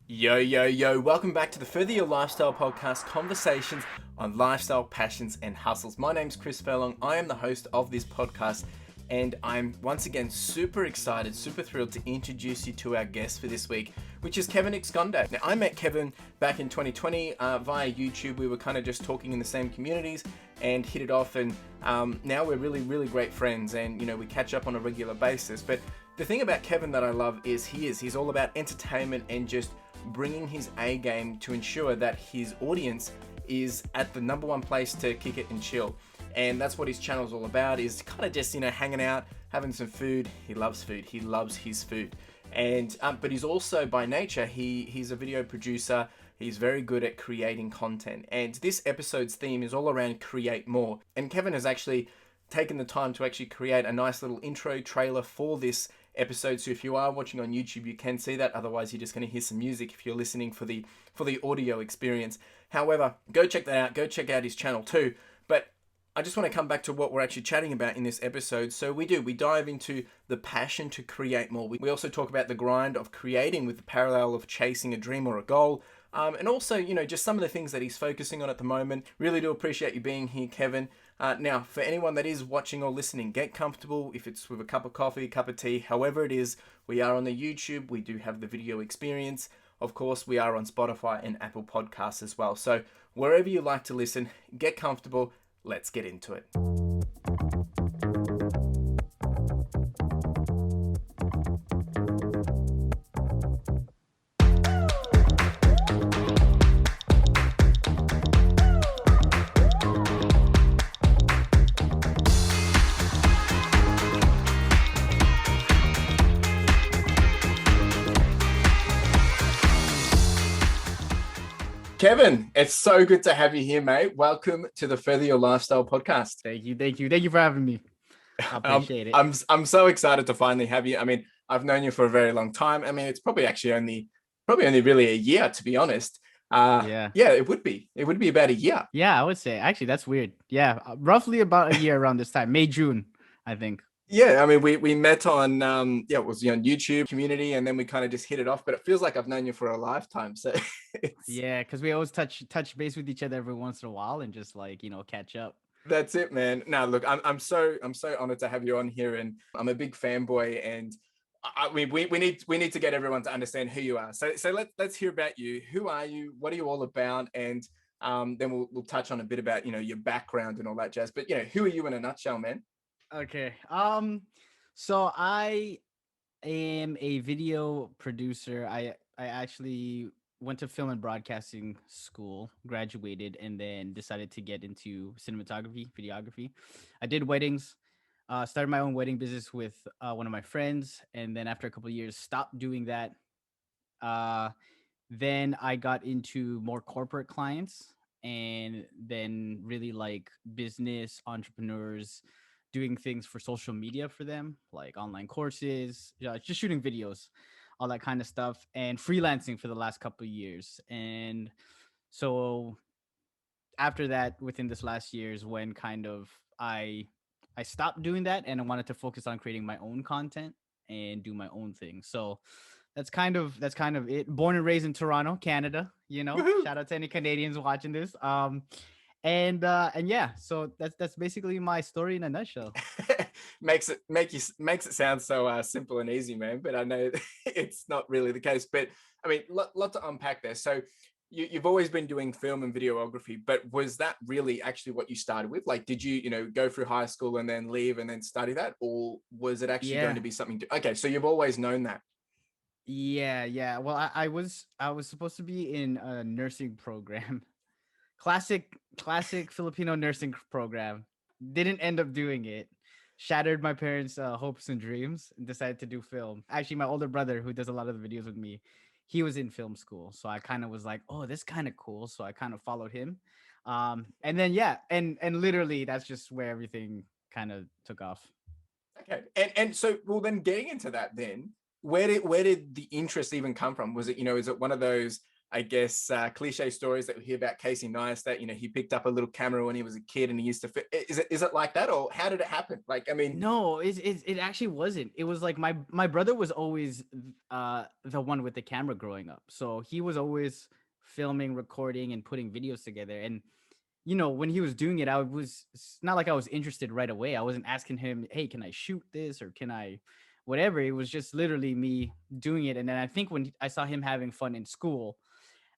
Yo, yo, yo, welcome back to the Further Your Lifestyle podcast, conversations on lifestyle, passions, and hustles. My name's Chris Furlong. I am the host of this podcast, and I'm once again super excited, super thrilled to introduce you to our guest for this week, which is Kevin Exconde. Now, I met Kevin back in 2020 via YouTube. We were kind of just talking in the same communities and hit it off, and now we're really, really great friends, and we catch up on a regular basis. But the thing about Kevin that I love is he's all about entertainment and just bringing his A game to ensure that his audience is at the number one place to kick it and chill. And that's what his channel is all about, is kind of just, hanging out, having some food. He loves food. He loves his food. And but he's also, by nature, he's a video producer. He's very good at creating content. And this episode's theme is all around create more. And Kevin has actually taken the time to actually create a nice little intro trailer for this episode. So if you are watching on YouTube, you can see that. Otherwise, you're just going to hear some music if you're listening for the audio experience. However, go check that out. Go check out his channel too. But I just want to come back to what we're actually chatting about in this episode. So we dive into the passion to create more. We also talk about the grind of creating with the parallel of chasing a dream or a goal. And also, just some of the things that he's focusing on at the moment. Really do appreciate you being here, Kevin. Now, for anyone that is watching or listening, get comfortable. If it's with a cup of coffee, a cup of tea, however it is, we are on the YouTube. We do have the video experience. Of course, we are on Spotify and Apple Podcasts as well. So wherever you like to listen, get comfortable. Let's get into it. Kevin, it's so good to have you here, mate. Welcome to the Further Your Lifestyle podcast. Thank you for having me. I appreciate it. I'm so excited to finally have you. I mean, I've known you for a very long time. I mean, it's probably only really a year, to be honest. Yeah, it would be about a year. Yeah, I would say. Actually, that's weird. Yeah, roughly about a year around this time, May, June, I think. Yeah, I mean, we met on it was on YouTube community, and then we kind of just hit it off. But it feels like I've known you for a lifetime. So yeah, because we always touch base with each other every once in a while and just catch up. That's it, man. Now, look, I'm so honored to have you on here, and I'm a big fanboy, and we need to get everyone to understand who you are. So let's hear about you. Who are you? What are you all about? And then we'll touch on a bit about your background and all that jazz. But who are you in a nutshell, man? Okay. So I am a video producer. I actually went to film and broadcasting school, graduated, and then decided to get into cinematography, videography. I did weddings, started my own wedding business with one of my friends, and then after a couple of years, stopped doing that. Then I got into more corporate clients, and then really like business entrepreneurs doing things for social media for them, like online courses, just shooting videos, all that kind of stuff, and freelancing for the last couple of years. And so after that, within this last year is when kind of I stopped doing that, and I wanted to focus on creating my own content and do my own thing. So that's kind of it. Born and raised in Toronto, Canada. Woohoo! Shout out to any Canadians watching this. And yeah, so that's basically my story in a nutshell. makes it sound so simple and easy, man. But I know it's not really the case. But I mean, lot to unpack there. So you've always been doing film and videography, but was that really actually what you started with? Like, did you go through high school and then leave and then study that, or was it actually going to be something? Okay, so you've always known that. Yeah. Well, I was supposed to be in a nursing program, classic Filipino nursing program. Didn't end up doing it. Shattered my parents' hopes and dreams, and decided to do film. Actually, my older brother, who does a lot of the videos with me, he was in film school, so I kind of was like, "Oh, this kind of cool." So I kind of followed him, and then yeah, and literally that's just where everything kind of took off. Okay, and so well, then getting into that, then where did the interest even come from? Was it is it one of those I guess, cliche stories that we hear about Casey Neistat. He picked up a little camera when he was a kid and he used to fit. Is it like that, or how did it happen? Like, I mean, No, it actually wasn't. It was like my brother was always the one with the camera growing up. So he was always filming, recording, and putting videos together. And when he was doing it, it's not like I was interested right away. I wasn't asking him, "Hey, can I shoot this or can I whatever?" It was just literally me doing it. And then I think when I saw him having fun in school,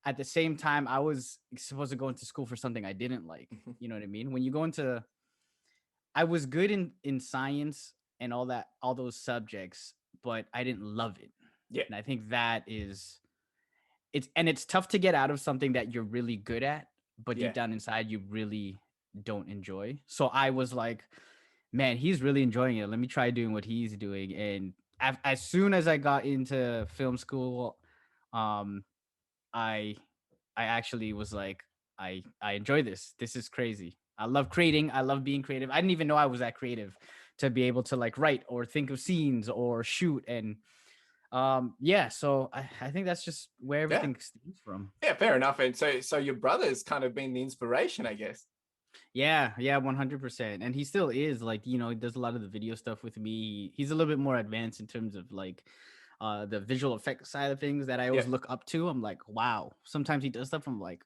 at the same time I was supposed to go into school for something I didn't like. You know what I mean? When you go into I was good in science and all those subjects, but I didn't love it. yeah, And I think that is it's tough to get out of something that you're really good at, but deep yeah, down inside you really don't enjoy. So I was like, man, he's really enjoying it. Let me try doing what he's doing. And as soon as I got into film school, um, I I actually was like, I enjoy this. This is crazy. I love creating. I love being creative. I didn't even know I was that creative to be able to like write or think of scenes or shoot. And yeah, so I think that's just where yeah, everything stems from. yeah. Fair enough. And so your brother's kind of been the inspiration, I guess. Yeah, 100%. And he still is like, he does a lot of the video stuff with me. He's a little bit more advanced in terms of like the visual effects side of things that I Yeah. always look up to. I'm like, wow. Sometimes he does stuff. I'm like,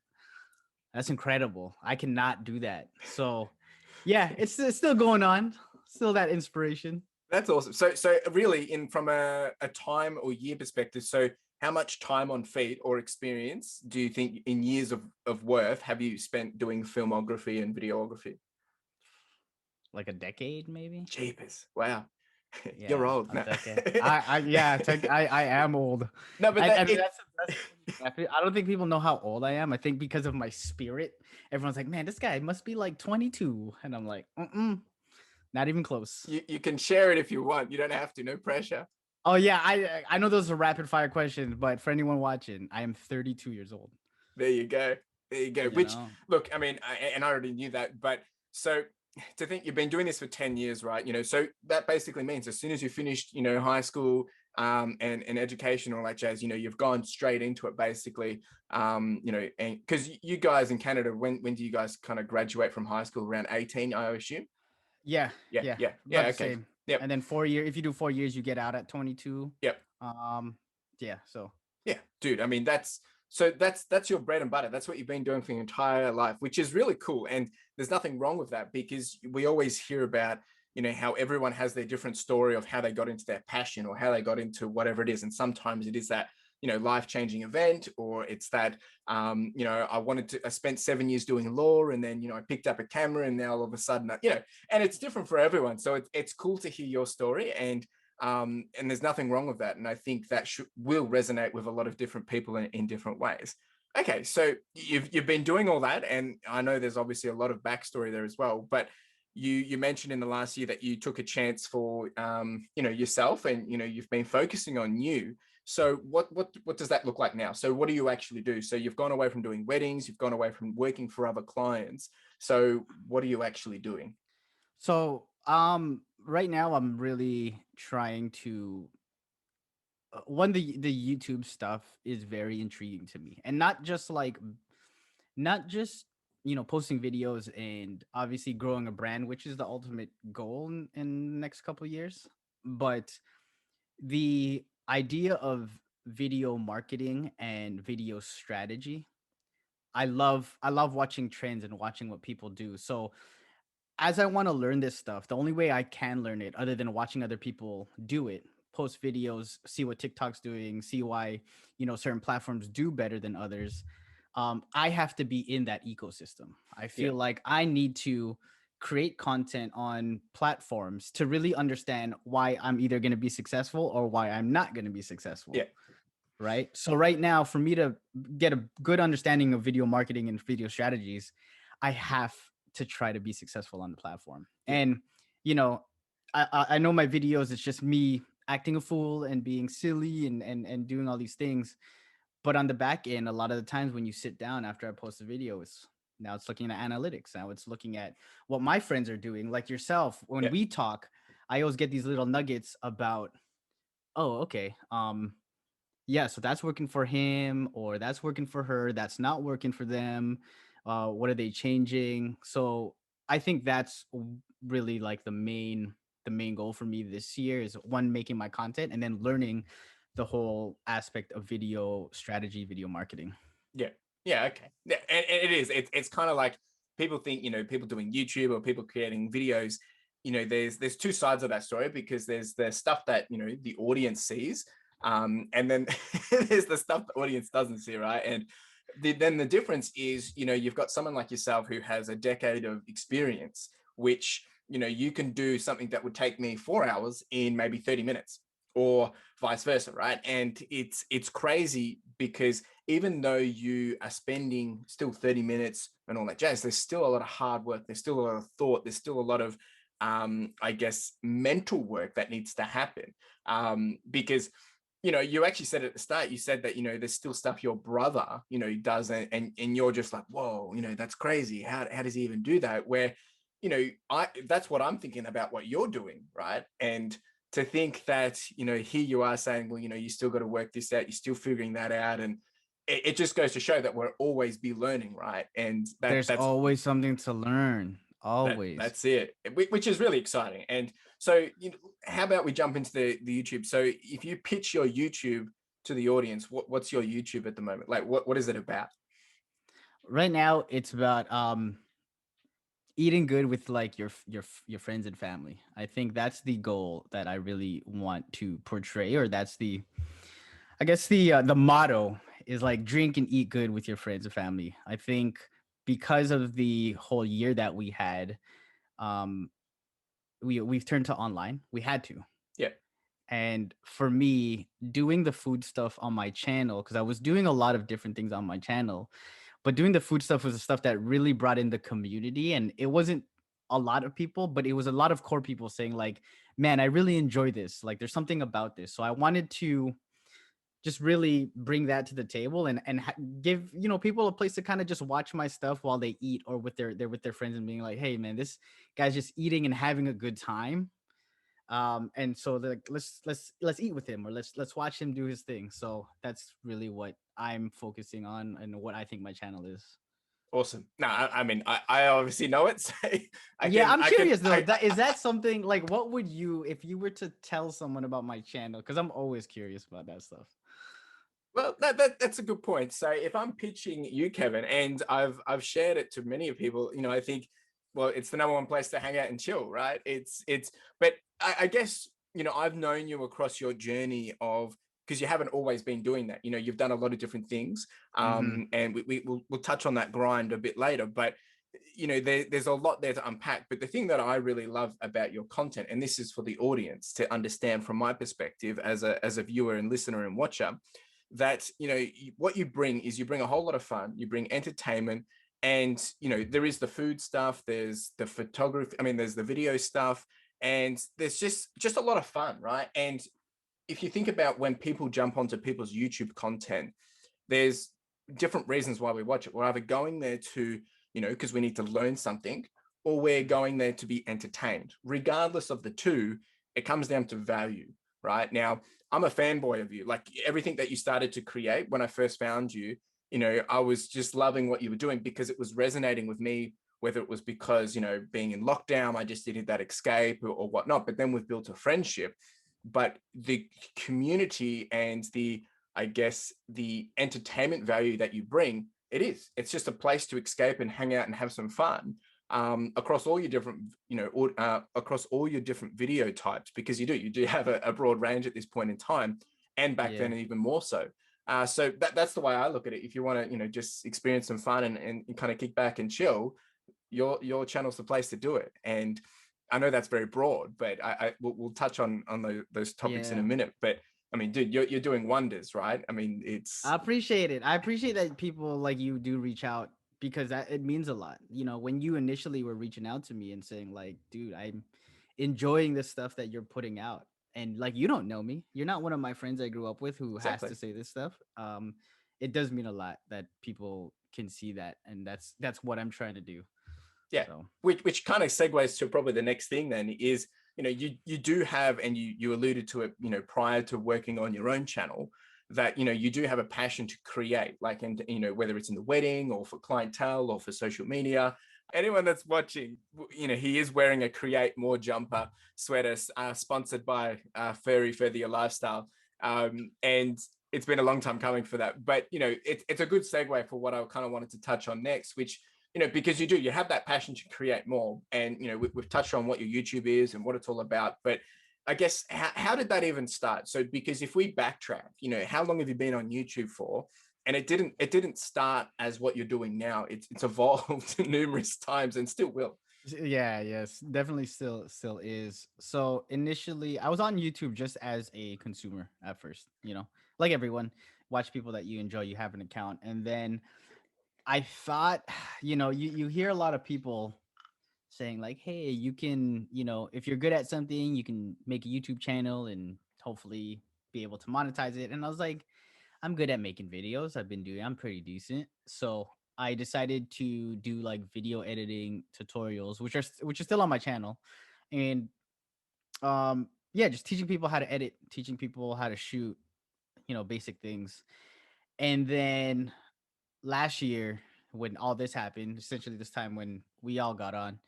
that's incredible. I cannot do that. So, yeah, it's still going on. Still that inspiration. That's awesome. So really, in from a time or year perspective, so how much time on feet or experience do you think in years of worth have you spent doing filmography and videography? Like a decade, maybe. Jeepers! Wow, you're Yeah, old a now. decade. Yeah, I am old. No, but I that mean, it. that's funny. I don't think people know how old I am. I think because of my spirit, everyone's like, man, this guy must be like 22, and I'm like, not even close. You can share it if you want. You don't have to. No pressure. Oh yeah, I know those are rapid fire questions, but for anyone watching, I am 32 years old. There you go. There you go. You Which, know. look, I mean, and I already knew that, but so to think you've been doing this for 10 years, right? So that basically means as soon as you finished, high school, and education, all that jazz, you've gone straight into it basically. And because you guys in Canada, when do you guys kind of graduate from high school? Around 18, I assume. Yeah, Yeah, yeah, yeah, about yeah. the Okay. same. Yep. And then 4 year, if you do 4 years, you get out at 22. Yep. Um, yeah. So Yeah, dude. I mean, that's your bread and butter. That's what you've been doing for your entire life, which is really cool. And there's nothing wrong with that because we always hear about, how everyone has their different story of how they got into their passion or how they got into whatever it is. And sometimes it is that, life-changing event, or it's that, I spent 7 years doing law and then, I picked up a camera and now all of a sudden, and it's different for everyone. So it's cool to hear your story, and there's nothing wrong with that. And I think that will resonate with a lot of different people in different ways. Okay, so you've been doing all that, and I know there's obviously a lot of backstory there as well. But you mentioned in the last year that you took a chance for yourself, and you've been focusing on you. So what does that look like now? So what do you actually do? So you've gone away from doing weddings, you've gone away from working for other clients. So what are you actually doing? right now I'm really trying to one the YouTube stuff is very intriguing to me, and not just posting videos and obviously growing a brand, which is the ultimate goal in the next couple of years, but the idea of video marketing and video strategy. I love watching trends and watching what people do. So as I want to learn this stuff, the only way I can learn it, other than watching other people do it, post videos, see what TikTok's doing, see why certain platforms do better than others. I have to be in that ecosystem. I Yeah, feel like I need to create content on platforms to really understand why I'm either going to be successful or why I'm not going to be successful. yeah, Right. So right now, for me to get a good understanding of video marketing and video strategies, I have to try to be successful on the platform. yeah, And you know, I know my videos, it's just me acting a fool and being silly and doing all these things. But on the back end, a lot of the times when you sit down after I post a video, it's looking at analytics. Now it's looking at what my friends are doing, like yourself. When yeah, we talk, I always get these little nuggets about, oh, okay. yeah, so that's working for him or that's working for her, that's not working for them. What are they changing? So I think that's really like the main goal for me this year is one, making my content, and then learning the whole aspect of video strategy, video marketing. Yeah. Yeah. Okay. Yeah, and it is. It's kind of like people think, people doing YouTube or people creating videos. There's two sides of that story, because there's the stuff that the audience sees, and then there's the stuff the audience doesn't see, right? And then the difference is, you've got someone like yourself who has a decade of experience, which you can do something that would take me 4 hours in maybe 30 minutes, or vice versa, right? And it's crazy because even though you are spending still 30 minutes and all that jazz, there's still a lot of hard work. There's still a lot of thought. There's still a lot of, I guess, mental work that needs to happen. Because, you actually said at the start, you said that, there's still stuff your brother, does. And you're just like, whoa, that's crazy. How does he even do that? Where, that's what I'm thinking about what you're doing, right? And to think that, here you are saying, well, you still got to work this out. You're still figuring that out. And it just goes to show that we'll always be learning, right? And There's that's always something to learn. Always. that's it, which is really exciting. And so, how about we jump into the YouTube? So if you pitch your YouTube to the audience, what's your YouTube at the moment? Like, what is it about? Right now, it's about eating good with like your friends and family. I think that's the goal that I really want to portray, or that's I guess the motto is like drink and eat good with your friends and family. I think because of the whole year that we had, um, we've turned to online. We had to. Yeah. And for me, doing the food stuff on my channel, because I was doing a lot of different things on my channel, but doing the food stuff was the stuff that really brought in the community. And it wasn't a lot of people, but it was a lot of core people saying, like, man, I really enjoy this. Like, there's something about this. So I wanted to just really bring that to the table and give people a place to kind of just watch my stuff while they eat, or with they're with their friends, and being like, hey man, this guy's just eating and having a good time. And so they're like, let's eat with him, or let's watch him do his thing. So that's really what I'm focusing on and what I think my channel is. Awesome. No, I mean, I obviously know it. So I Yeah, can, I'm I can, curious though. That is that something like, what would you, if you were to tell someone about my channel? Because I'm always curious about that stuff. well, that's a good point. So if I'm pitching you, Kevin, and I've shared it to many people, I think, well, it's the number one place to hang out and chill, right? But I guess, I've known you across your journey of, because you haven't always been doing that. You've done a lot of different things, Mm-hmm. and we'll touch on that grind a bit later. But there's a lot there to unpack. But the thing that I really love about your content, and this is for the audience to understand from my perspective as a viewer and listener and watcher, that what you bring is, you bring a whole lot of fun, you bring entertainment, and there is the food stuff, there's the photography, I mean, there's the video stuff, and there's just a lot of fun, right? And if you think about when people jump onto people's YouTube content, there's different reasons why we watch it. We're either going there to, because we need to learn something, or we're going there to be entertained. Regardless of the two, it comes down to value, right? Now, I'm a fanboy of you. Like, everything that you started to create when I first found you, I was just loving what you were doing, because it was resonating with me, whether it was because, being in lockdown, I just needed that escape, or whatnot. But then we've built a friendship. But the community and I guess, the entertainment value that you bring, it's just a place to escape and hang out and have some fun, across all your different, across all your different video types, because you do have a broad range at this point in time, and back Yeah. then even more so. So that's the way I look at it. If you want to, just experience some fun and kind of kick back and chill, your channel's the place to do it. And I know that's very broad, but we'll touch on those topics in a Yeah. minute. But I mean, dude, you're doing wonders, right? I mean, it's I appreciate it. I appreciate that people like you do reach out, because it means a lot. When you initially were reaching out to me and saying like, dude, I'm enjoying the stuff that you're putting out. And like, you don't know me. You're not one of my friends I grew up with who has exactly. to say this stuff. It does mean a lot that people can see that, and that's what I'm trying to do. Yeah, So, which kind of segues to probably the next thing then is, you do have, and you alluded to it, prior to working on your own channel, that, you do have a passion to create, like, and, whether it's in the wedding or for clientele or for social media. Anyone that's watching, he is wearing a Create More jumper sweater, sponsored by Furthier Lifestyle. And it's been a long time coming for that. But, it's a good segue for what I kind of wanted to touch on next, which, because you have that passion to create more. And, we've touched on what your YouTube is and what it's all about. But I guess, how did that even start? So, because if we backtrack, how long have you been on YouTube for? And it didn't start as what you're doing now. It's evolved numerous times and still will. Yeah, yes, definitely still is. So initially I was on YouTube just as a consumer at first, like everyone, watch people that you enjoy, you have an account. And then I thought, you hear a lot of people saying like, hey, you can, if you're good at something, you can make a YouTube channel and hopefully be able to monetize it. And I was like, I'm good at making videos. I'm pretty decent. So I decided to do like video editing tutorials, which are still on my channel. And yeah, just teaching people how to edit, teaching people how to shoot, basic things. And then last year, when all this happened, essentially this time when we all got on,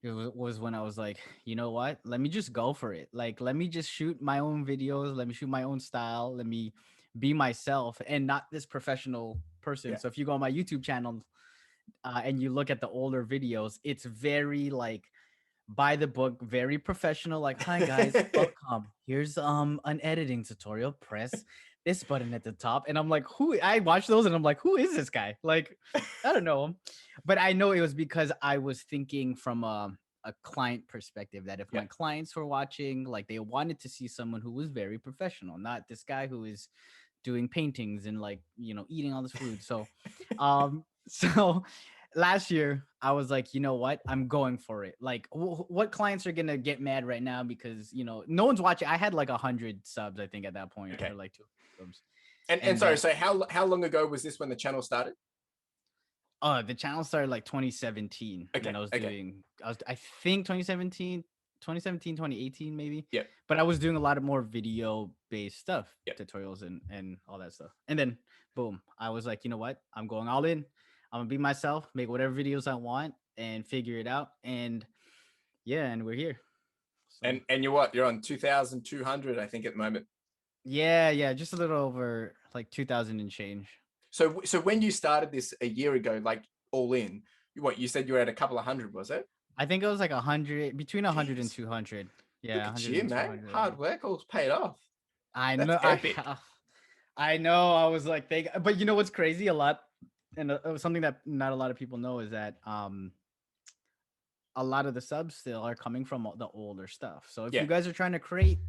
it was when I was like, you know what? Let me just go for it. Like, let me just shoot my own videos. Let me shoot my own style. Let me be myself and not this professional person. Yeah. So if you go on my YouTube channel and you look at the older videos, it's very like by the book, very professional. Like, hi guys, welcome. Here's an editing tutorial. Press this button at the top, and I'm like, who? I watch those, and I'm like, who is this guy? Like, I don't know him, but I know it was because I was thinking from a client perspective that if Yeah. my clients were watching, like, they wanted to see someone who was very professional, not this guy who is doing paintings and like eating all this food. So, so last year I was like, you know what, I'm going for it. Like, what clients are gonna get mad right now because no one's watching. I had like 100 subs, I think, at that point, Okay. or like 2 subs. And And sorry, then so how long ago was this when the channel started? the channel started like 2017 when Okay. Okay. I think 2017, 2018 maybe. Yep. But I was doing a lot of more video based stuff, Yep. tutorials and all that stuff. And then boom, I was like, you know what, I'm going all in. I'm gonna be myself, make whatever videos I want and figure it out. And yeah, and we're here. So And you're on 2,200, I think, at the moment. yeah, just a little over like 2000 and change. So when you started this a year ago, like, all in, what you said you were at a couple of hundred, was it? I think it was like 100, between 100 and Jeez, 200. Yeah, look at 100 you, and man. 200. Hard work all's paid off. I That's know. epic. I know. I was like, but you know what's crazy? A lot, and something that not a lot of people know is that a lot of the subs still are coming from the older stuff. So if Yeah, you guys are trying to create,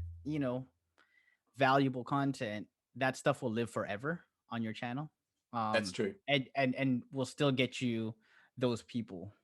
valuable content, that stuff will live forever on your channel. that's true. And will still get you those people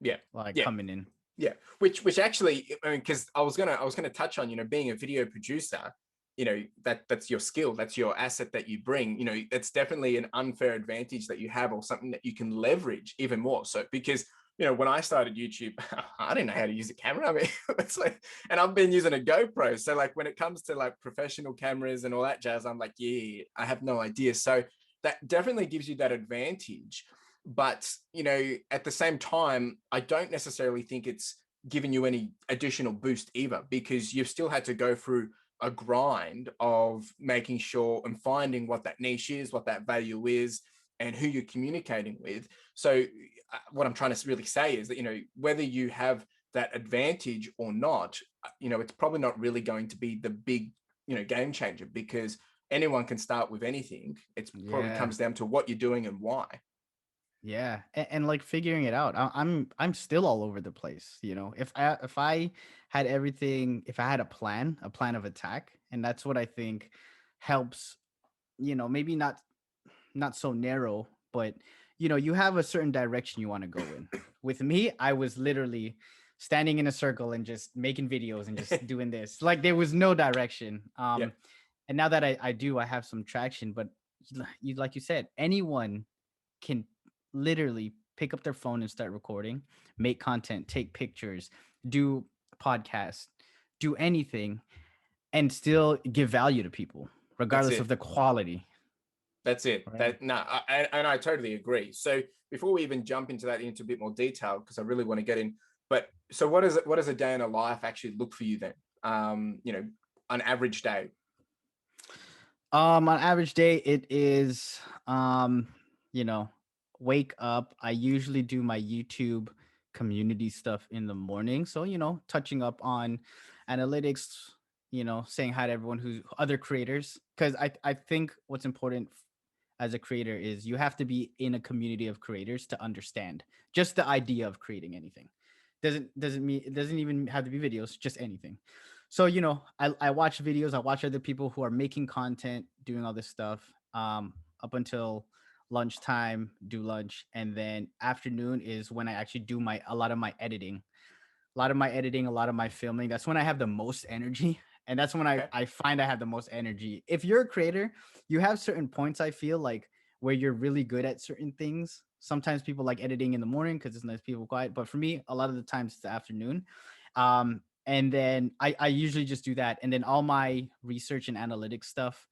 Yeah, like yeah, coming in. yeah. Which actually, I mean, because I was gonna touch on, being a video producer, that's your skill, that's your asset that you bring. It's definitely an unfair advantage that you have, or something that you can leverage even more. So, because when I started YouTube, I didn't know how to use a camera. I mean, it's like, and I've been using a GoPro. So, like, when it comes to like professional cameras and all that jazz, I'm like, yeah, I have no idea. So that definitely gives you that advantage. But, at the same time, I don't necessarily think it's given you any additional boost either, because you've still had to go through a grind of making sure and finding what that niche is, what that value is, and who you're communicating with. So, what I'm trying to really say is that, whether you have that advantage or not, it's probably not really going to be the big, game changer, because anyone can start with anything. It's probably Yeah. comes down to what you're doing and why. Yeah, and like figuring it out. I'm still all over the place. If I had everything, if I had a plan of attack, and that's what I think helps. Maybe not so narrow, but you have a certain direction you want to go in. With me, I was literally standing in a circle and just making videos and just doing this. Like there was no direction. Yeah, And now that I have some traction, but you like you said, anyone can literally pick up their phone and start recording, make content, take pictures, do podcasts, do anything, and still give value to people. That's regardless of it. the quality, That's it. right? That no, and I totally agree. So before we even jump into that into a bit more detail, because I really want to get in. But so what is it? What does a day in a life actually look for you then? An average day. On average day, it is you know, wake up. I usually do my YouTube community stuff in the morning. So, touching up on analytics, saying hi to everyone who's other creators. Because I think what's important as a creator is you have to be in a community of creators to understand just the idea of creating anything. Doesn't mean it doesn't even have to be videos, just anything. So I watch videos, I watch other people who are making content, doing all this stuff, up until lunchtime, do lunch, and then afternoon is when I actually do my a lot of my editing, a lot of my filming. That's when I have the most energy. And that's when Okay. I find I have the most energy. If you're a creator, you have certain points, I feel like, where you're really good at certain things. Sometimes people like editing in the morning because it's nice people quiet. But for me, a lot of the times it's the afternoon. And then I usually just do that. And then all my research and analytics stuff,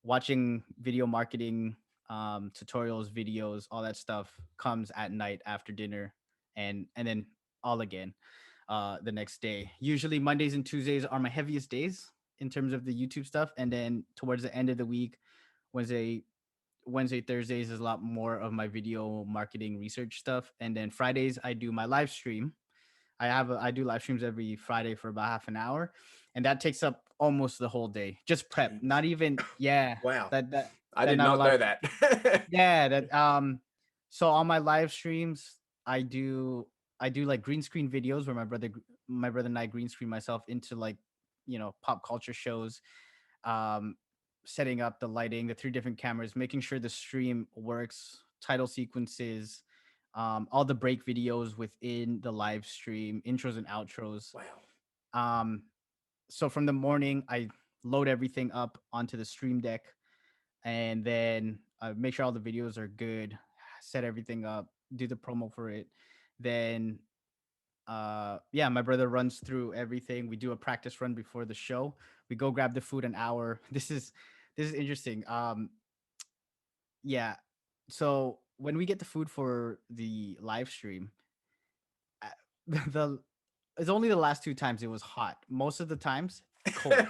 watching video marketing tutorials, videos, all that stuff comes at night after dinner, and then all again the next day. Usually Mondays and Tuesdays are my heaviest days in terms of the YouTube stuff, and then towards the end of the week, Wednesday, Thursdays is a lot more of my video marketing research stuff, and then Fridays I do my live stream. I do live streams every Friday for about half an hour, and that takes up almost the whole day. Just prep, Jeez. not even yeah. Wow. I That did not a not lot know of that. yeah that So on my live streams, I do like green screen videos where my brother and I green screen myself into like pop culture shows, um setting up the lighting, the three different cameras, making sure the stream works, title sequences, all the break videos within the live stream, intros and outros. Wow. um so from the morning I load everything up onto the stream deck, and then make sure all the videos are good, set everything up, do the promo for it. Then yeah, my brother runs through everything. We do a practice run before the show. We go grab the food an hour. This is interesting. Yeah. So when we get the food for the live stream, uh, the it's only the last two times it was hot. Most of the times cold.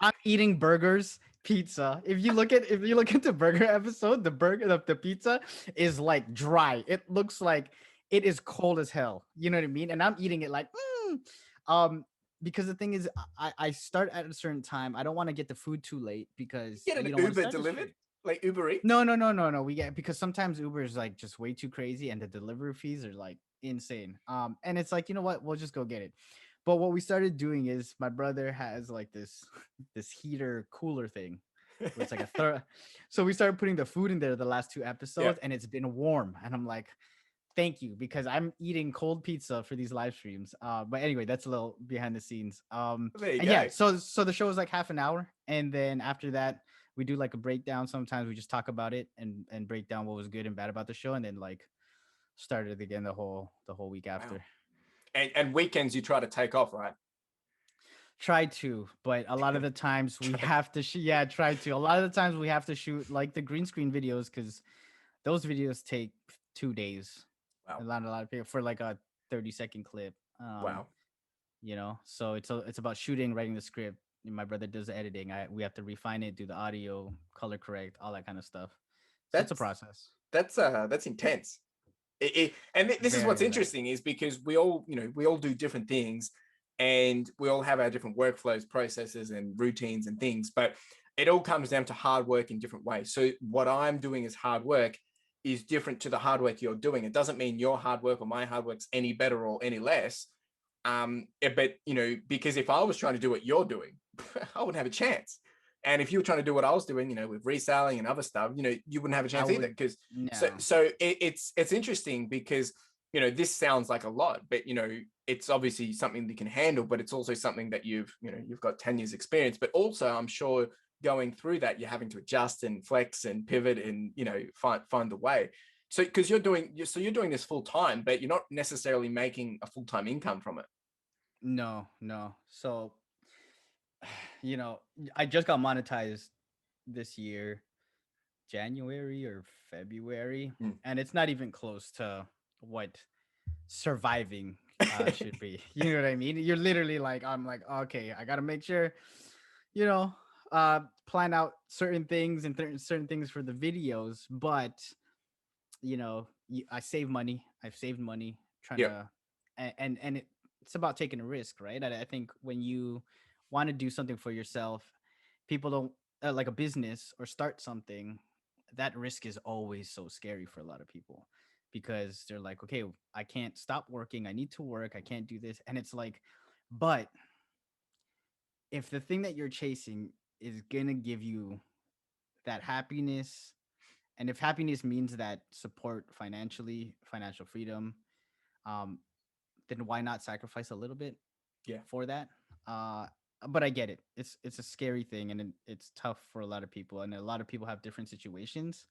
I'm eating burgers, pizza. If you look at the burger episode, the pizza is like dry. It looks like it is cold as hell. You know what I mean? And I'm eating it like um because the thing is I start at a certain time. I don't want to get the food too late because Get you an don't want to Uber start the delivered, stream. like Uber Eats. No. We get because sometimes Uber is like just way too crazy and the delivery fees are like insane. And it's like, you know what? We'll just go get it. But what we started doing is my brother has like this this heater cooler thing where it's like a third. So we started putting the food in there the last two Yeah. episodes and it's been warm. And I'm like, thank you, because I'm eating cold pizza for these live streams. But anyway, that's a little behind the scenes. There you And yeah, go. so the show is like half an hour, and then after that, we do like a breakdown. Sometimes we just talk about it and break down what was good and bad about the show, and then like start it again the whole week Wow. after. And weekends you try to take off, right? Try to, but a lot of the times we have to yeah, try to. A lot of the times we have to shoot like the green screen videos because those videos take 2 days. Wow. A lot of people for like a 30-second clip. Wow. So it's about shooting, writing the script. My brother does the editing. We have to refine it, do the audio, color correct, all that kind of stuff. So it's a That's process. that's intense. This is what's Very, very. interesting is because we all, we all do different things, and we all have our different workflows, processes, and routines and things. But it all comes down to hard work in different ways. So what I'm doing as hard work is different to the hard work you're doing. It doesn't mean your hard work or my hard work's any better or any less. But because if I was trying to do what you're doing, I wouldn't have a chance. And if you were trying to do what I was doing, with reselling and other stuff, you wouldn't have a I chance either. would Because no. it's interesting because this sounds like a lot, but it's obviously something that you can handle, but it's also something that you've got 10 years experience. But also, I'm sure going through that, you're having to adjust and flex and pivot and find the way. So because you're doing this full time, but you're not necessarily making a full time income from it. No. So, you know, I just got monetized this year, January or February, Mm. and it's not even close to what surviving should be. You know what I mean? You're literally like, I'm like, okay, I gotta make sure, you know, plan out certain things and certain things for the videos, but I save money. I've saved money trying Yep. to, it's about taking a risk, right? I think when you want to do something for yourself, people don't like a business or start something. That risk is always so scary for a lot of people because they're like, okay, I can't stop working. I need to work. I can't do this, and it's like, but if the thing that you're chasing is gonna give you that happiness, and if happiness means that support financially, financial freedom, um, then why not sacrifice a little bit Yeah. for that? Uh, but I get it. It's a scary thing, and it's tough for a lot of people, and a lot of people have different situations.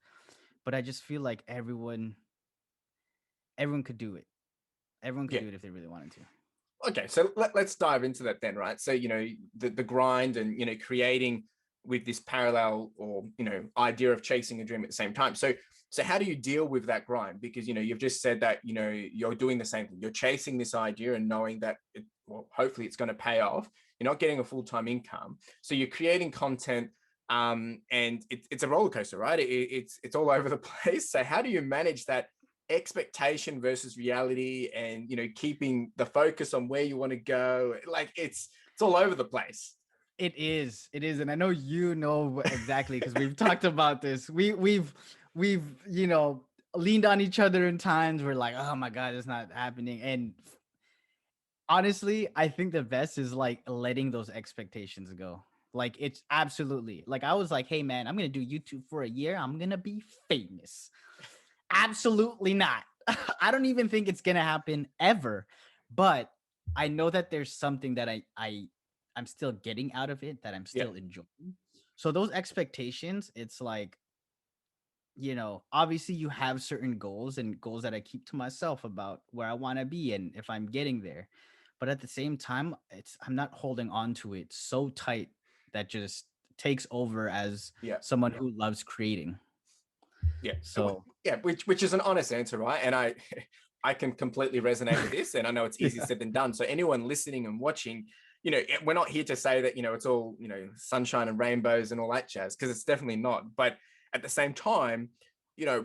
But I just feel like everyone could do it. Everyone could Yeah. do it if they really wanted to. Okay, so let's dive into that then, right? So, the grind and, creating with this parallel or, idea of chasing a dream at the same time. So how do you deal with that grind? Because, you've just said that, you're doing the same thing. You're chasing this idea and knowing that, well, hopefully it's going to pay off. You're not getting a full-time income. So you're creating content, and it's a roller coaster, right? It's all over the place. So how do you manage that expectation versus reality, and keeping the focus on where you want to go? Like, it's all over the place. It is, and I know you know exactly because we've talked about this. We've leaned on each other in times. We're like, oh my god, it's not happening. And honestly, I think the best is like letting those expectations go. Like it's absolutely like I was like, hey man, I'm gonna do YouTube for a year. I'm gonna be famous. Absolutely not. I don't even think it's gonna happen ever. But I know that there's something that I'm still getting out of it that I'm Yeah. still enjoying. So those expectations, it's like, obviously you have certain goals and goals that I keep to myself about where I want to be and if I'm getting there. But at the same time, I'm not holding on to it so tight that just takes over as Yeah. someone who loves creating. Yeah. So Yeah, which is an honest answer, right? And I I can completely resonate with this, and I know it's easier yeah. said than done. So anyone listening and watching, we're not here to say that, it's all, sunshine and rainbows and all that jazz, because it's definitely not. But at the same time,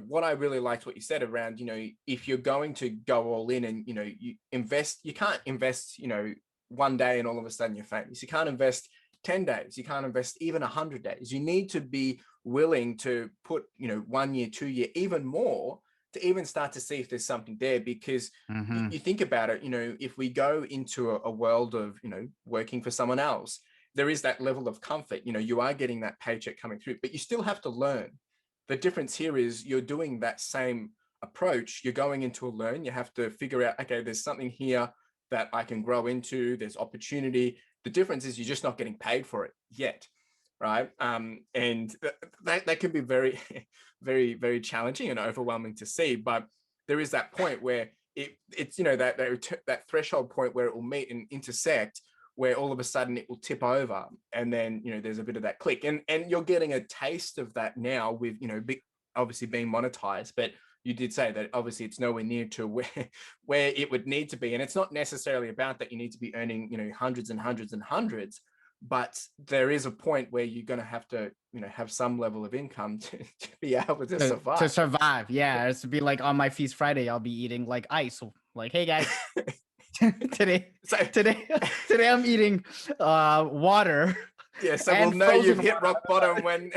what I really liked what you said around, if you're going to go all in and, you invest, you can't invest, one day and all of a sudden you're famous. You can't invest 10 days. You can't invest even 100 days. You need to be willing to put, 1 year, 2 year, even more, to even start to see if there's something there. Because Hmm. you think about it, if we go into a world of, working for someone else, there is that level of comfort. You are getting that paycheck coming through, but you still have to learn. The difference here is you're doing that same approach. You're going into a learn. You have to figure out, okay, there's something here that I can grow into. There's opportunity. The difference is you're just not getting paid for it yet, right? And that can be very, very, very challenging and overwhelming to see. But there is that point where it's that threshold point where it will meet and intersect, where all of a sudden it will tip over, and then there's a bit of that click, and you're getting a taste of that now with obviously being monetized. But you did say that obviously it's nowhere near to where it would need to be, and it's not necessarily about that you need to be earning hundreds and hundreds and hundreds, but there is a point where you're going to have some level of income to be able to To survive. survive, yeah, it's to be like on my feast Friday, I'll be eating like ice. Like, hey guys, today, So today, today I'm eating water yeah, so we'll and know you've frozen hit rock bottom when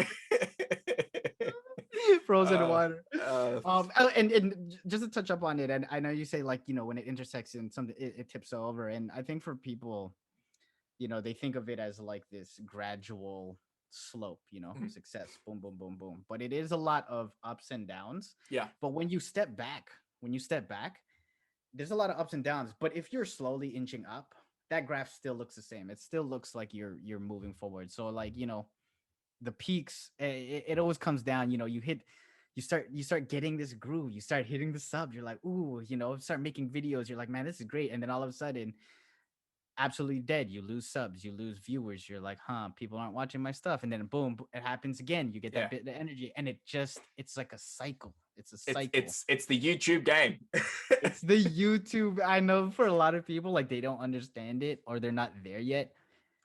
frozen uh, water. uh, And just to touch up on it, and I know you say like when it intersects and something, it tips over, and I think for people, they think of it as like this gradual slope, success, boom, boom, boom, boom. But it is a lot of ups and downs. yeah, But when you step back, there's a lot of ups and downs. But if you're slowly inching up, that graph still looks the same. It still looks like you're moving forward. So like, the peaks, it always comes down, you start getting this groove, you start hitting the sub, you're like, ooh, start making videos, you're like, man, this is great. And then all of a sudden, absolutely dead. You lose subs, you lose viewers. You're like, huh, people aren't watching my stuff. And then boom, it happens again. You get that Yeah. bit of energy. And it's like a cycle. It's a It's cycle. it's it's the YouTube game. It's the YouTube. I know for a lot of people, like they don't understand it or they're not there yet.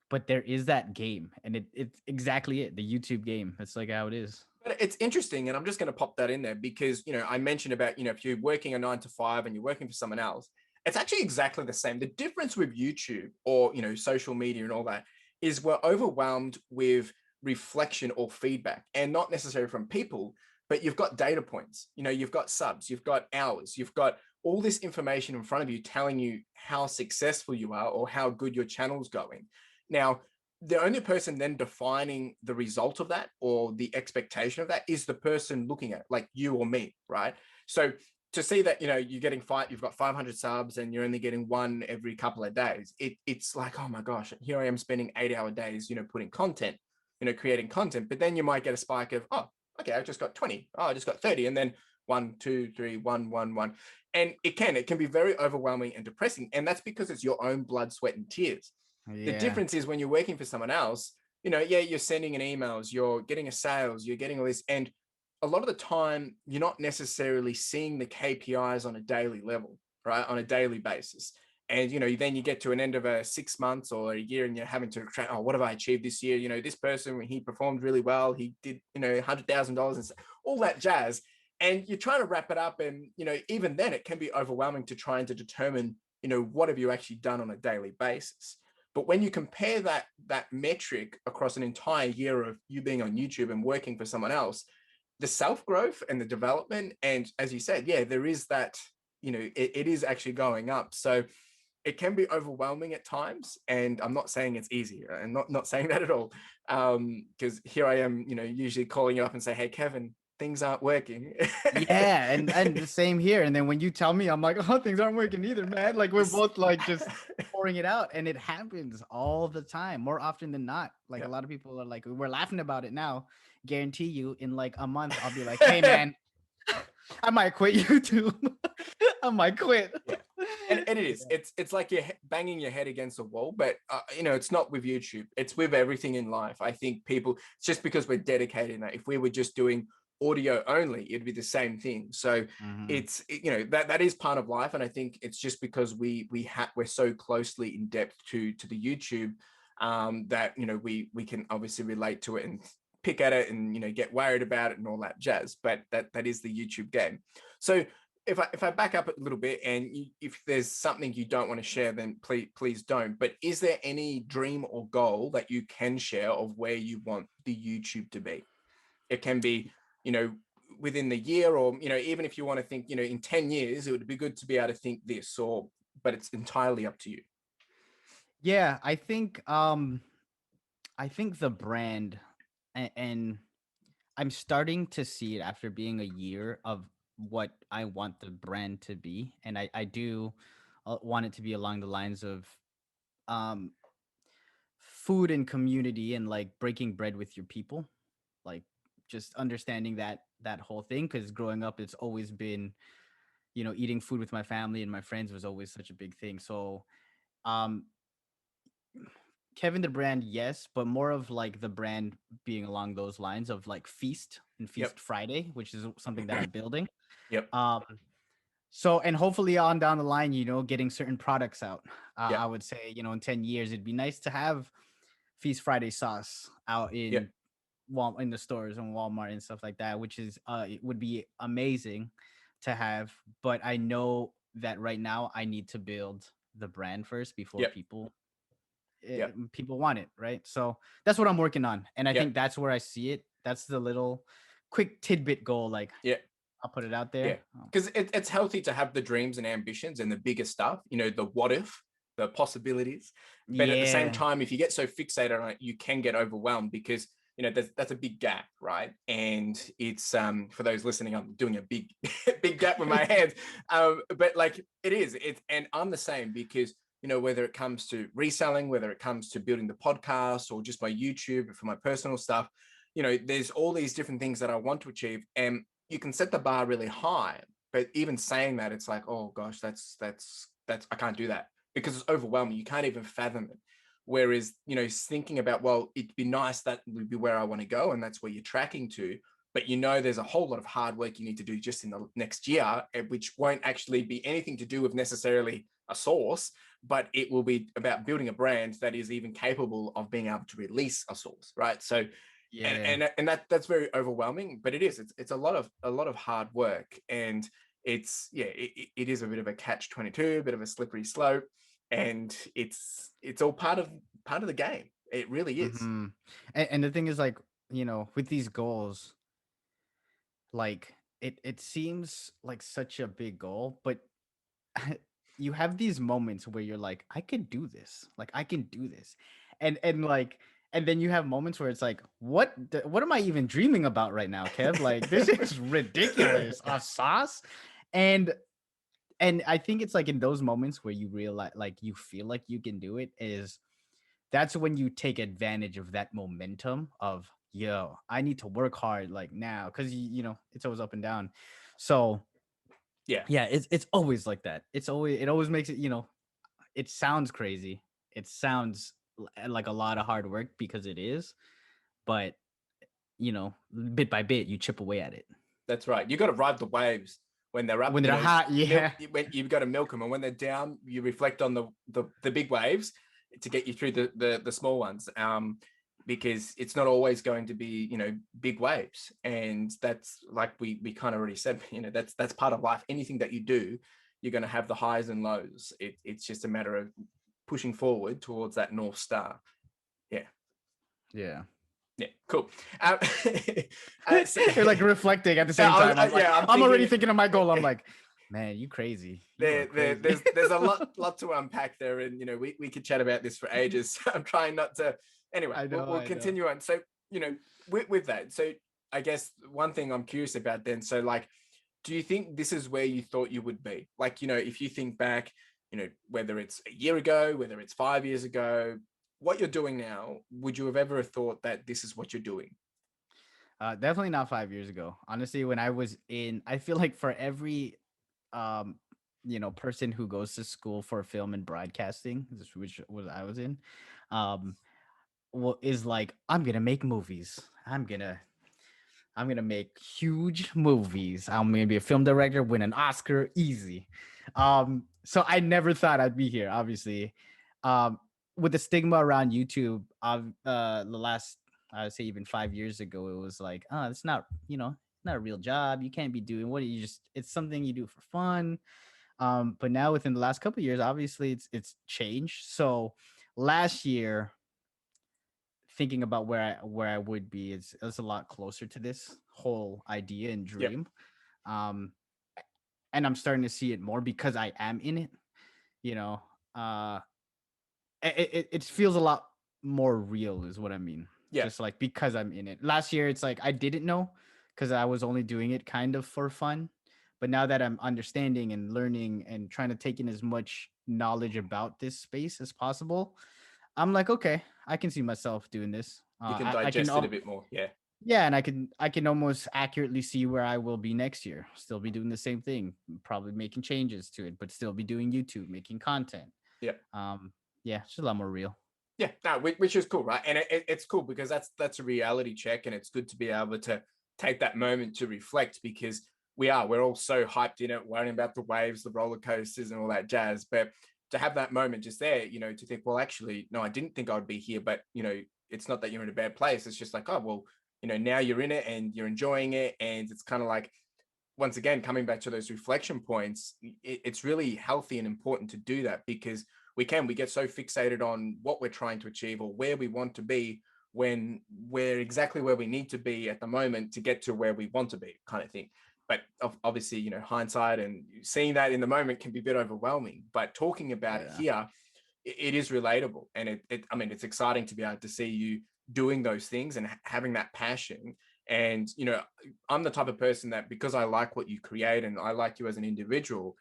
But there is that game. And it's exactly it. The YouTube game. That's like how it is. But it's interesting, and I'm just going to pop that in there because, I mentioned about, if you're working a 9 to 5 and you're working for someone else, it's actually exactly the same. The difference with YouTube or, social media and all that is we're overwhelmed with reflection or feedback, and not necessarily from people, but you've got data points, you've got subs, you've got hours, you've got all this information in front of you telling you how successful you are or how good your channel's going. Now, the only person then defining the result of that or the expectation of that is the person looking at it, like you or me, right? So to see that, you're getting you've got 500 subs and you're only getting one every couple of days, it's like, oh my gosh, here I am spending 8-hour days, putting content, creating content. But then you might get a spike of, oh, okay, I just got 20. Oh, I just got 30. And then 1, 2, 3, 1, 1, 1. And it can be very overwhelming and depressing. And that's because it's your own blood, sweat, and tears. The Yeah. difference is when you're working for someone else, yeah, you're sending in emails, you're getting a sales, you're getting all this. And a lot of the time, you're not necessarily seeing the KPIs on a daily level, right? On a daily basis. And, then you get to an end of a 6 months or a year and you're having to track, oh, what have I achieved this year? This person, he performed really well. He did, $100,000 and all that jazz. And you're trying to wrap it up. And, even then it can be overwhelming to trying to determine, what have you actually done on a daily basis? But when you compare that metric across an entire year of you being on YouTube and working for someone else, the self-growth and the development, and as you said, yeah, there is that, it is actually going up. So it can be overwhelming at times. And I'm not saying it's easy, and not saying that at all. Because here I am, usually calling you up and say, hey, Kevin, things aren't working. Yeah, and the same here. And then when you tell me, I'm like, oh, things aren't working either, man. Like we're both like just pouring it out, and it happens all the time, more often than not. Like Yeah. a lot of people are like, we're laughing about it now. Guarantee you, in like a month, I'll be like, hey, man, I might quit YouTube. I might quit. Yeah. And it is. Yeah. It's like you're banging your head against a wall, but it's not with YouTube. It's with everything in life. I think people, it's just because we're dedicated. That if we were just doing audio only, it'd be the same thing. So Mhm. that is part of life, and I think it's just because we're so closely in depth to the YouTube, that we can obviously relate to it and pick at it and get worried about it and all that jazz. But that is the YouTube game. So if I back up a little bit, and if there's something you don't want to share, then please don't. But is there any dream or goal that you can share of where you want the YouTube to be? It can be, within the year, or even if you want to think, in 10 years, it would be good to be able to think this, or but it's entirely up to you. Yeah, I think the brand and I'm starting to see it after being a year of what I want the brand to be, and I do want it to be along the lines of um food and community and like breaking bread with your people, like just understanding that whole thing. Because growing up, it's always been, eating food with my family and my friends was always such a big thing. So um Kevin the brand, yes, but more of like the brand being along those lines of like Feast and Yep. Feast Friday, which is something that I'm building. Yep. Um, so and hopefully on down the line, getting certain products out. Yep. I would say, in 10 years, it'd be nice to have Feast Friday sauce out Yep. in in the stores and Walmart and stuff like that, which is it would be amazing to have. But I know that right now I need to build the brand first before Yep. Yep. people want it, right? So that's what I'm working on, and I Yep. think that's where I see it. That's the little quick tidbit goal. Like Yep. I'll put it out Yeah, there. because it's healthy to have the dreams and ambitions and the bigger stuff, the what if, the possibilities. But at the same Yeah, time, if you get so fixated on it, you can get overwhelmed because that's a big gap, right? And it's for those listening, I'm doing a big big gap with my hands, but like and I'm the same because whether it comes to reselling, whether it comes to building the podcast or just my YouTube for my personal stuff, there's all these different things that I want to achieve, and you can set the bar really high, but even saying that, it's like, oh gosh, that's I can't do that because it's overwhelming. You can't even fathom it. Whereas, thinking about, well, it'd be nice, that would be where I want to go, and that's where you're tracking to. But there's a whole lot of hard work you need to do just in the next year, which won't actually be anything to do with necessarily a source, but it will be about building a brand that is even capable of being able to release a source, right? So, Yeah. and that's very overwhelming, but it's a lot of hard work, and it is a bit of a catch-22, a bit of a slippery slope, and it's all part of the game. It really is. Hmm. And the thing is, like, with these goals, like it seems like such a big goal, but you have these moments where you're like, I can do this. Like, I can do this. And then you have moments where it's like, what am I even dreaming about right now, Kev? Like, this is ridiculous. A sauce. And and I think it's like in those moments where you realize, like, you feel like you can do it, is that's when you take advantage of that momentum of, yo, I need to work hard like now, because it's always up and down. So Yeah, yeah, it's always like that. It always makes it, it sounds crazy. It sounds like a lot of hard work, because it is, but bit by bit you chip away at it. that's right. You got to ride the waves when they're up. When they're hot, Milk. yeah. When you've got to milk them, and when they're down, you reflect on the big waves to get you through the small ones. Because it's not always going to be big waves, and that's like we kind of already said. That's part of life. Anything that you do, you're going to have the highs and lows. It's just a matter of pushing forward towards that North Star. Yeah. Yeah. Yeah, cool. You're like reflecting at the same time. I'm like, yeah, I'm I'm thinking. already thinking of my goal. I'm like, man, you crazy. You are crazy. There's a lot to unpack there, and we could chat about this for ages. I'm trying not to. Anyway, I know. we'll I know. continue on. So with that, so I guess one thing I'm curious about then. So like, do you think this is where you thought you would be? Like, if you think back, whether it's a year ago, whether it's 5 years ago, what you're doing now, would you have ever thought that this is what you're doing? Definitely not 5 years ago. Honestly, when I feel like for every um person who goes to school for film and broadcasting, which was I was in, um is like, I'm gonna make movies. I'm gonna make huge movies. I'm gonna be a film director, win an Oscar, easy. So I never thought I'd be here, obviously. Um, with the stigma around YouTube, the last, I would say even 5 years ago, it was like, oh, it's not, not a real job. You can't be doing what you just. It's something you do for fun. But now within the last couple of years, obviously it's changed. So last year, thinking about where I would be, it's a lot closer to this whole idea and Yep. dream. Um, and I'm starting to see it more because I am in it. You know, uh, it feels a lot more real, is what I mean. Yeah. Just like because I'm in it. Last year, it's like I didn't know, because I was only doing it kind of for fun. But now that I'm understanding and learning and trying to take in as much knowledge about this space as possible, I'm like, okay, I can see myself doing this. You can I can, digest it a bit more. Yeah. yeah, and I can almost accurately see where I will be next year. Still be doing the same thing, probably making changes to it, but still be doing YouTube, making content. Yeah. Yeah, it's just a lot more real. Yeah, no, which is cool, right? And it's cool because that's a reality check, and it's good to be able to take that moment to reflect, because we're all so hyped in it, worrying about the waves, the roller coasters, and all that jazz. But to have that moment just there, to think, well, actually, no, I didn't think I would be here, but it's not that you're in a bad place. It's just like, oh, well, now you're in it and you're enjoying it, and it's kind of like, once again, coming back to those reflection points, it's really healthy and important to do that, because we get so fixated on what we're trying to achieve or where we want to be, when we're exactly where we need to be at the moment to get to where we want to be, kind of thing. But obviously, hindsight and seeing that in the moment can be a bit overwhelming, but talking about it Yeah. here, it is relatable. And I mean, it's exciting to be able to see you doing those things and having that passion. And I'm the type of person that, because I like what you create and I like you as an individual,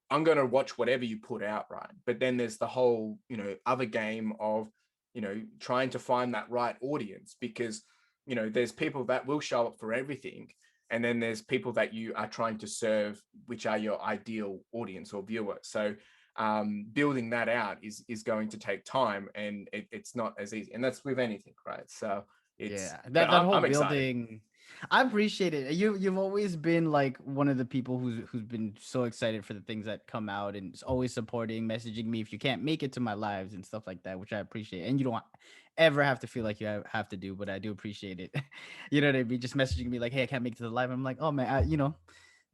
I'm going to watch whatever you put out, right? But then there's the whole other game of trying to find that right audience, because there's people that will show up for everything, and then there's people that you are trying to serve, which are your ideal audience or viewer. So building that out is going to take time, and it's not as easy. And that's with anything, right? So Yeah, but that whole I'm excited. building, I appreciate it. You've always been like one of the people who's been so excited for the things that come out and is always supporting, messaging me if you can't make it to my lives and stuff like that, which I appreciate. And you don't ever have to feel like you have to do, but I do appreciate it. You know what I mean? Just messaging me like, "Hey, I can't make it to the live." I'm like, "Oh man,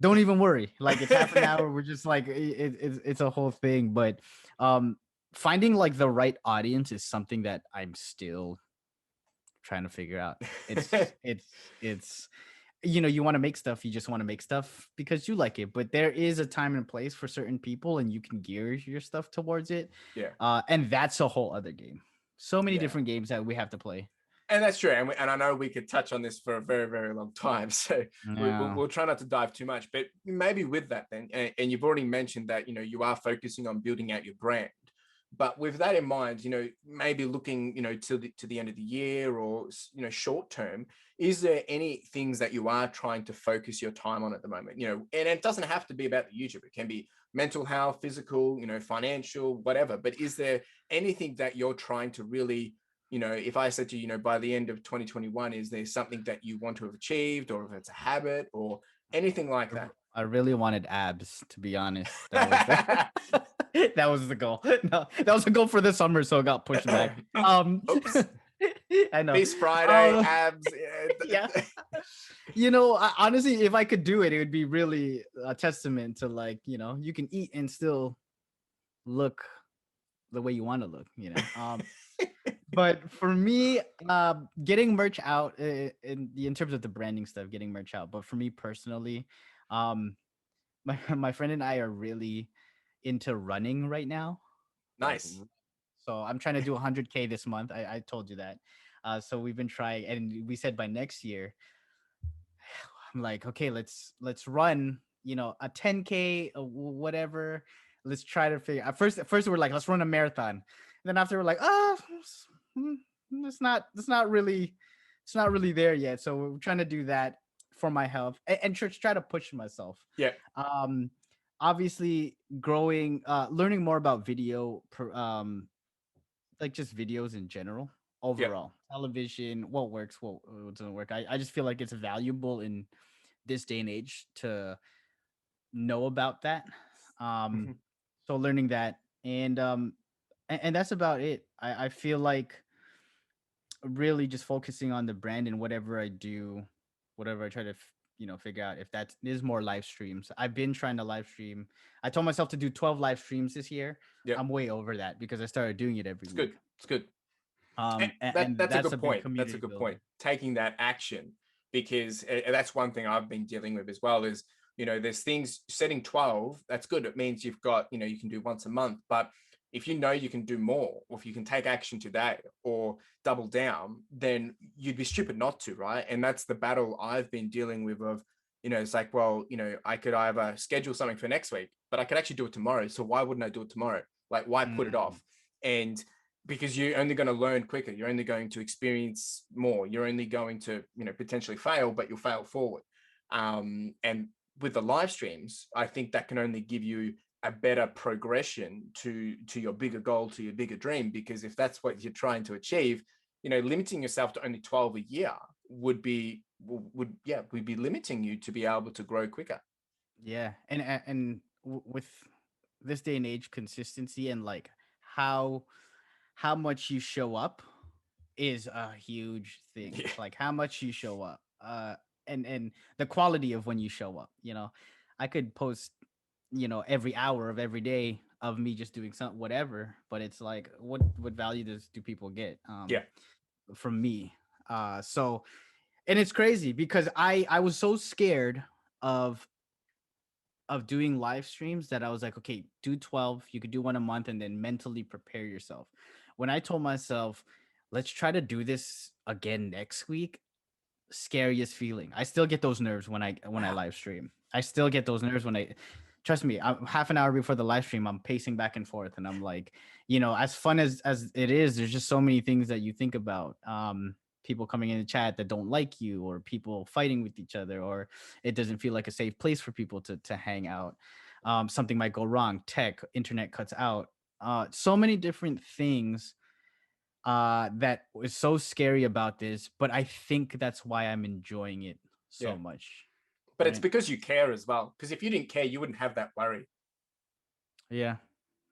don't even worry. Like it's half an hour. We're just like it's a whole thing." But um, finding like the right audience is something that I'm still trying to figure out. It's you want to make stuff, you just want to make stuff because you like it, but there is a time and place for certain people and you can gear your stuff towards it. Yeah. And that's a whole other game. So many Yeah. different games that we have to play. And that's true. And I know we could touch on this for a very, very long time. So Yeah. we'll try not to dive too much. But maybe with that then, and you've already mentioned that, you are focusing on building out your brand. But with that in mind, maybe looking, to the end of the year or, short term, is there any things that you are trying to focus your time on at the moment? And it doesn't have to be about the YouTube. It can be mental health, physical, financial, whatever. But is there anything that you're trying to really, if I said to you, by the end of 2021, is there something that you want to have achieved, or if it's a habit or anything like that? I really wanted abs, to be honest. That was the that was the goal. No, that was the goal for the summer, so it got pushed back. Oops. I know. This Friday, abs. Yeah. Honestly, if I could do it, it would be really a testament to like, you can eat and still look the way you want to look, but for me, getting merch out in terms of the branding stuff, getting merch out. But for me personally, um, my friend and I are really into running right now. Like, Nice. so I'm trying to do 100K this month. I told you that. So we've been trying, and we said by next year, I'm like, okay, let's run, a 10K, whatever. Let's try to figure. At first we're like, let's run a marathon. And then after we're like, mm, it's not really there yet. So we're trying to do that for my health and try to push myself. Yeah. Um, obviously growing, learning more about video, like just videos in general, Yeah. overall, television, what works, what doesn't work. I just feel like it's valuable in this day and age to know about that. Um, Mhm. so learning that, and that's about it. I feel like really just focusing on the brand and whatever I do, whatever I try to figure out if that is more live streams. I've been trying to live stream. I told myself to do 12 live streams this year. Yeah. I'm way over that because I started doing it every It's good. week. It's good. And That's a that's a good big point. That's a community good point. builder. Taking that action, because that's one thing I've been dealing with as well. Is there's things setting 12. That's good. It means you've got you can do once a month. But if you can do more, or if you can take action today or double down, then you'd be stupid not to, right? And that's the battle I've been dealing with. Of it's like, well, I could either schedule something for next week, but I could actually do it tomorrow. So why wouldn't I do it tomorrow? Like, why put it Mm, off? And because you're only going to learn quicker, you're only going to experience more, you're only going to potentially fail, but you'll fail forward. And with the live streams, I think that can only give you a better progression to your bigger goal, to your bigger dream, because if that's what you're trying to achieve, limiting yourself to only 12 a year would be limiting you to be able to grow quicker. yeah, and with this day and age, consistency and like how much you show up is a huge thing. Yeah. Like how much you show up, and the quality of when you show up. I could post, every hour of every day of me just doing something, whatever. But it's like, what value do people get Yeah. from me? So, and it's crazy because I was so scared of doing live streams that I was like, okay, do 12. You could do one a month and then mentally prepare yourself. When I told myself, let's try to do this again next week, scariest feeling. I still get those nerves when I Wow. live stream. I still get those nerves when I trust me, half an hour before the live stream, I'm pacing back and forth and I'm like, as fun as it is, there's just so many things that you think about. People coming in the chat that don't like you, or people fighting with each other, or it doesn't feel like a safe place for people to hang out. Something might go wrong, tech, internet cuts out, so many different things that was so scary about this, but I think that's why I'm enjoying it Yeah. so much. But it's Right? because you care as well. Because if you didn't care, you wouldn't have that worry. Yeah.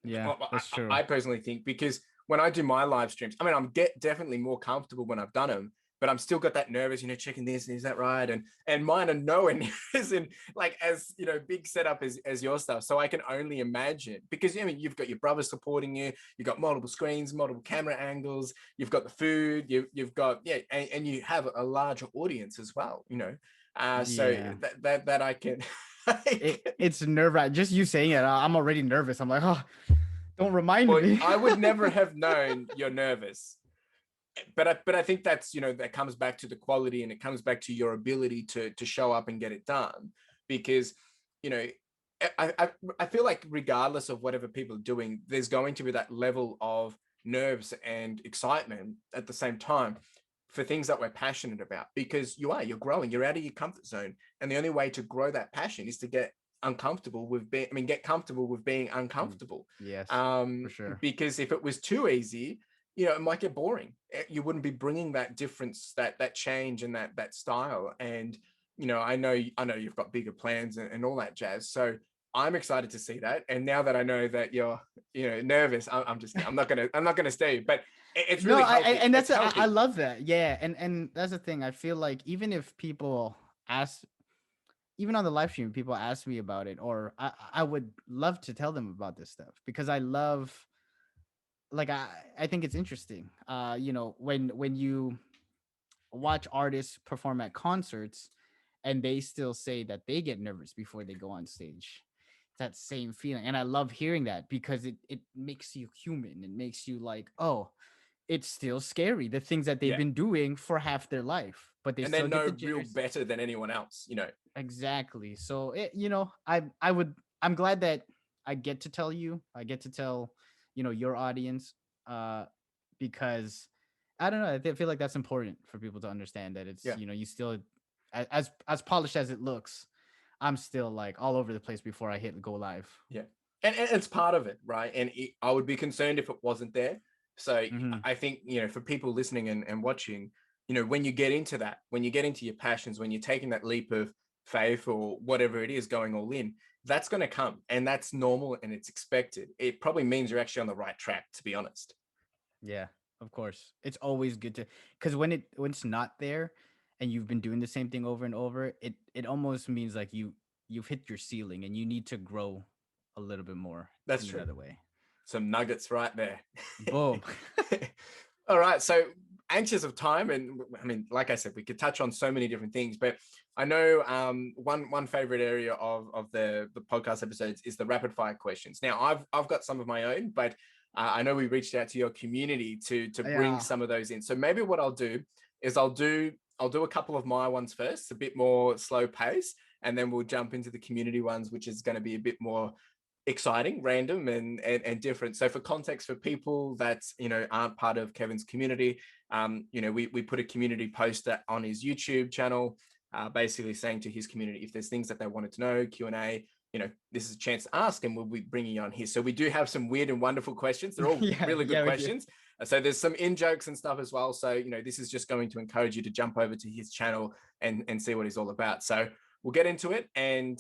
Yeah, Well, that's true. I personally think because when I do my live streams, I mean, I'm definitely more comfortable when I've done them, but I'm still got that nervous, checking this and is that right? And mine are nowhere near as in like as big setup as your stuff. So I can only imagine because you've got your brother supporting you, you've got multiple screens, multiple camera angles, you've got the food, you've got and you have a larger audience as well. So Yeah. that I can. It's nerve-wracking. Just you saying it, I'm already nervous. I'm like, oh, don't remind Well, me. I would never have known you're nervous, but I think that's that comes back to the quality and it comes back to your ability to show up and get it done because you know I feel like regardless of whatever people are doing, there's going to be that level of nerves and excitement at the same time for things that we're passionate about because you're growing, you're out of your comfort zone, and the only way to grow that passion is to get uncomfortable with being get comfortable with being uncomfortable. Yes, for sure. Because if it was too easy, it might get boring. You wouldn't be bringing that difference, that change, and that style. And I know you've got bigger plans and all that jazz. So I'm excited to see that. And now that I know that you're nervous, I'm just I'm not gonna stay. But it's No, really healthy. and It's I healthy. love that. Yeah, and that's the thing. I feel like even if people ask, even on the live stream, people ask me about it, or I would love to tell them about this stuff because I love, like, I think it's interesting. When you watch artists perform at concerts and they still say that they get nervous before they go on stage, that same feeling, and I love hearing that because it makes you human. It makes you like, oh, it's still scary, the things that they've Yeah. been doing for half their life, but they And they still get the know real jitters. better than anyone else. Exactly. So I'm glad that I get to tell you, I get to tell, your audience, uh, because I don't know, I feel like that's important for people to understand that it's, Yeah. you still, as polished as it looks, I'm still like all over the place before I hit go live. Yeah. And it's part of it, right? And I would be concerned if it wasn't there. So Hmm. I think, for people listening and watching, when you get into that, when you get into your passions, when you're taking that leap of faith or whatever it is, going all in, that's going to come and that's normal and it's expected. It probably means you're actually on the right track, to be honest. Yeah, of course. It's always good to, because when it's not there and you've been doing the same thing over and over, it almost means like you've hit your ceiling and you need to grow a little bit more That's in true. another way. Some nuggets right there. Boom. All right. So anxious of time, and I mean, like I said, we could touch on so many different things, but I know one favorite area of the podcast episodes is the rapid fire questions. Now, I've got some of my own, but I know we reached out to your community to bring Yeah. some of those in. So maybe what I'll do is I'll do a couple of my ones first, a bit more slow pace, and then we'll jump into the community ones, which is going to be a bit more exciting, random, and different. So for context, for people that aren't part of Kevin's community, we put a community post on his YouTube channel, basically saying to his community if there's things that they wanted to know, Q&A. This is a chance to ask, and we'll be bringing you on here. So we do have some weird and wonderful questions. They're all Yeah, really good yeah, we do. questions. So there's some in jokes and stuff as well. So this is just going to encourage you to jump over to his channel and see what he's all about. So we'll get into it, and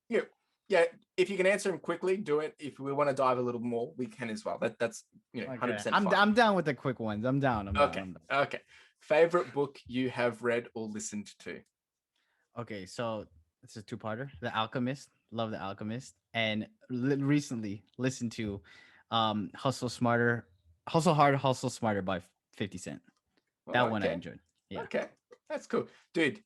yeah, if you can answer them quickly, do it. If we want to dive a little more, we can as well. That's Okay. 100% fine. I'm down with the quick ones. I'm down. I'm down. Okay. I'm down. Okay. Favorite book you have read or listened to? Okay, so it's a two-parter. The Alchemist. Love The Alchemist. And recently listened to Hustle Hard, Hustle Smarter by 50 Cent. That one I Okay. enjoyed. Yeah. Okay. That's cool. Dude,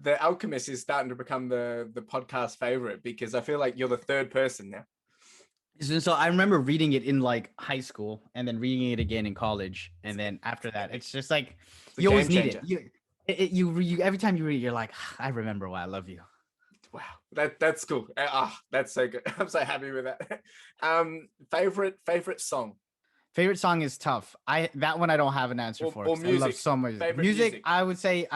The Alchemist is starting to become the podcast favorite because I feel like you're the third person now. So I remember reading it in like high school and then reading it again in college. And then after that, it's just like It's a you always game need it. changer. You every time you read it, you're like, I remember why I love you. Wow, that's cool. That's so good. I'm so happy with that. Favorite song Favorite song is tough. That one I don't have an answer for or because I love music. so much Favorite music. music. I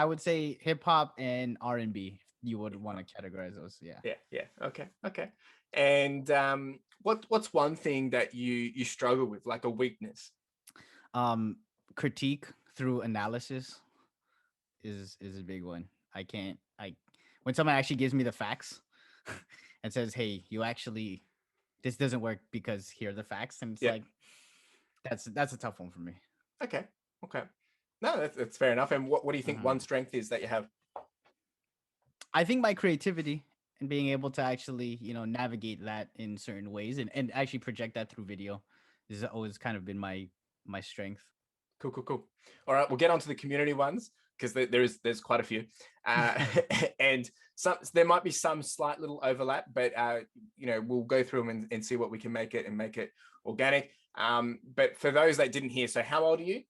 would say hip hop and R&B. you would want to categorize those. Yeah. Yeah. Okay. And what's one thing that you struggle with, like a weakness? Um, critique through analysis is a big one. I can't. I when someone actually gives me the facts and says, "Hey, you actually this doesn't work because here are the facts," and it's Yeah. like that's a tough one for me. Okay. Okay. No, that's fair enough. And what do you think Mhm. one strength is that you have? I think my creativity and being able to actually, navigate that in certain ways and actually project that through video has always kind of been my strength. Cool. All right, we'll get on to the community ones because there's quite a few, and there might be some slight little overlap, but we'll go through them and see what we can make it organic. But for those that didn't hear, so how old are you?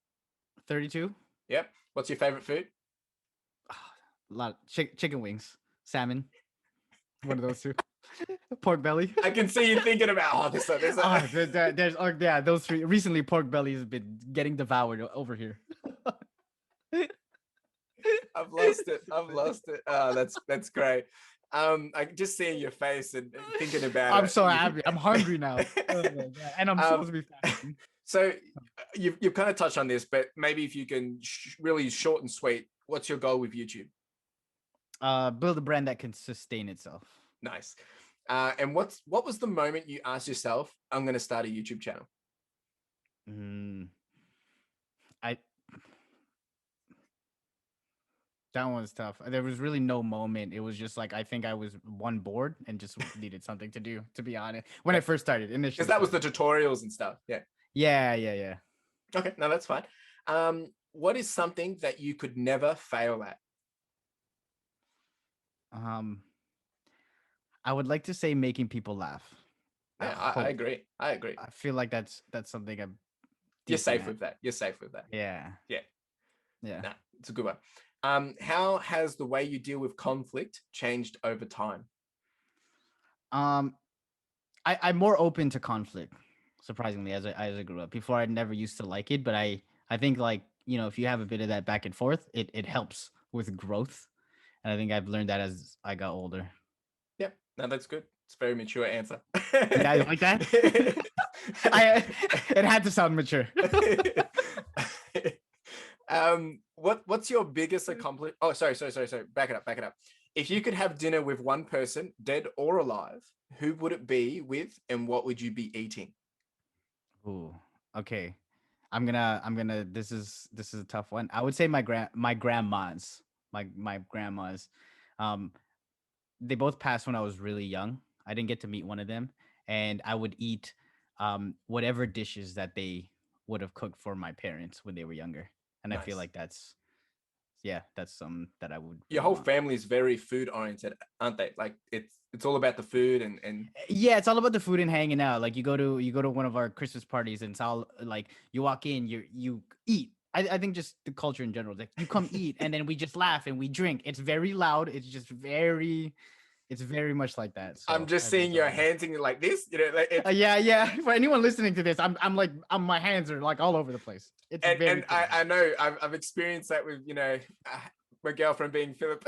32. Yep. What's your favorite food? A lot of chicken wings, salmon, one of those two. Pork belly. I can see you thinking about this. Yeah, those three. Recently, pork belly has been getting devoured over here. I've lost it. Oh, that's great. I can just seeing your face and thinking about I'm it. so happy. I'm hungry now. Oh my God. And I'm supposed to be fasting. So you've kind of touched on this, but maybe if you can really short and sweet, what's your goal with YouTube? Build a brand that can sustain itself. Nice. And what was the moment you asked yourself, I'm going to start a YouTube channel? I That one's tough. There was really no moment. It was just like I think I was bored and just needed something to do. To be honest, when I first started initially, because that was the tutorials and stuff. Yeah. Yeah. Okay, no, that's fine. What is something that you could never fail at? I would like to say making people laugh. Yeah, I agree. I feel like that's something I'm You're safe at. with that. You're safe with that. Yeah. No, it's a good one. How has the way you deal with conflict changed over time? I'm more open to conflict, surprisingly, as I grew up. Before, I never used to like it, but I think, like, if you have a bit of that back and forth, it helps with growth. And I think I've learned that as I got older. Yep. No, that's good. It's a very mature answer. Yeah, you like that? It had to sound mature. What's your biggest accomplishment? Oh, sorry. Back it up. If you could have dinner with one person, dead or alive, who would it be with, and what would you be eating? Ooh, okay. I'm gonna. This is a tough one. I would say my grandmas, my grandmas. Um, they both passed when I was really young. I didn't get to meet one of them, and I would eat whatever dishes that they would have cooked for my parents when they were younger. And I feel Nice. like that's something that I would Your really whole want. family is very food oriented, aren't they? Like it's all about the food and Yeah, it's all about the food and hanging out. Like you go to one of our Christmas parties and it's all like you walk in, you eat. I think just the culture in general, like you come eat and then we just laugh and we drink. It's very loud. It's very much like that. I'm So just I seeing think, your hands in like this, like it's, yeah. For anyone listening to this, I'm like, my hands are like all over the place. It's very and I know I've experienced that with my girlfriend being Philip.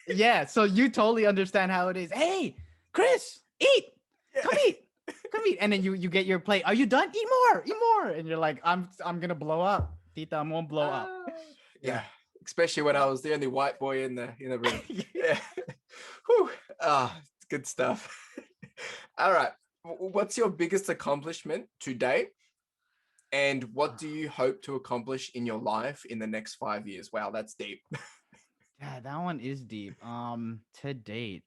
yeah. So you totally understand how it is. Hey, Chris, eat. Come eat. Come eat. And then you get your plate. Are you done? Eat more. And you're like, I'm gonna blow up. Tita, I'm gonna blow up. Yeah. Especially when I was the only white boy in the room. Yeah. Whew. It's good stuff. All right. What's your biggest accomplishment to date? And what do you hope to accomplish in your life in the next 5 years? Wow, that's deep. Yeah, that one is deep. To date,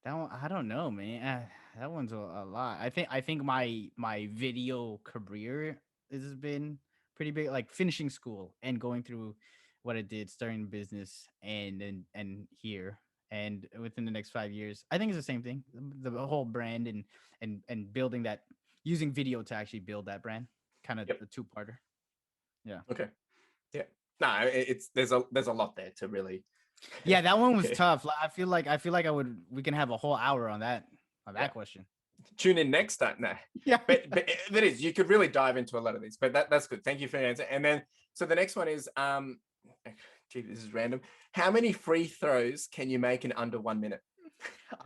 that one, I don't know, man. That one's a lot. I think my video career has been pretty big. Like finishing school and going through what I did, starting business, and here, and within the next 5 years, I think it's the same thing. The whole brand and building that, using video to actually build that brand, kind of Yep. a two-parter. Yeah. Okay. Yeah. No, there's a lot there to really. Yeah, that one was tough. I feel like we can have a whole hour on that Yeah. question. Tune in next time. No. Yeah. But that is, you could really dive into a lot of these, but that's good. Thank you for your answer. And then so the next one is Gee, this is random. How many free throws can you make in under 1 minute?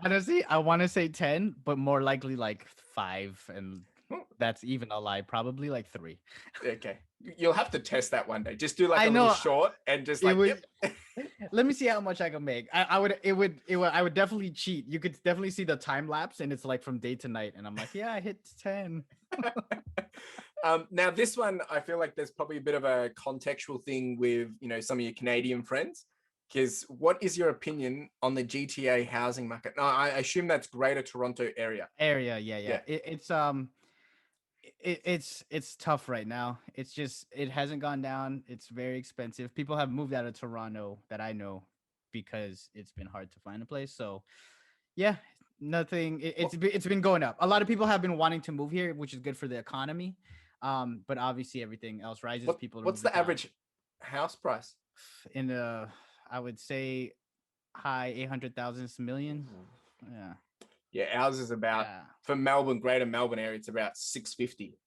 Honestly, I want to say 10, but more likely like 5. And Hmm, that's even a lie. Probably like 3. okay. You'll have to test that one day. Just do like I a little know short and just it like, would. yep. Let me see how much I can make. I would definitely cheat. You could definitely see the time lapse, and it's like from day to night. And I'm like, yeah, I hit 10. Now this one, I feel like there's probably a bit of a contextual thing with, some of your Canadian friends. Because what is your opinion on the GTA housing market? No, I assume that's Greater Toronto area. Area, yeah, Yeah. yeah. It's tough right now. It's just it hasn't gone down. It's very expensive. People have moved out of Toronto that I know because it's been hard to find a place. So yeah, nothing. It's been going up. A lot of people have been wanting to move here, which is good for the economy. But obviously everything else rises. People are What's moving the average house price? in the I would say high 800,000 million. Yeah. Yeah, ours is about Yeah. for Melbourne, Greater Melbourne area. It's about 650.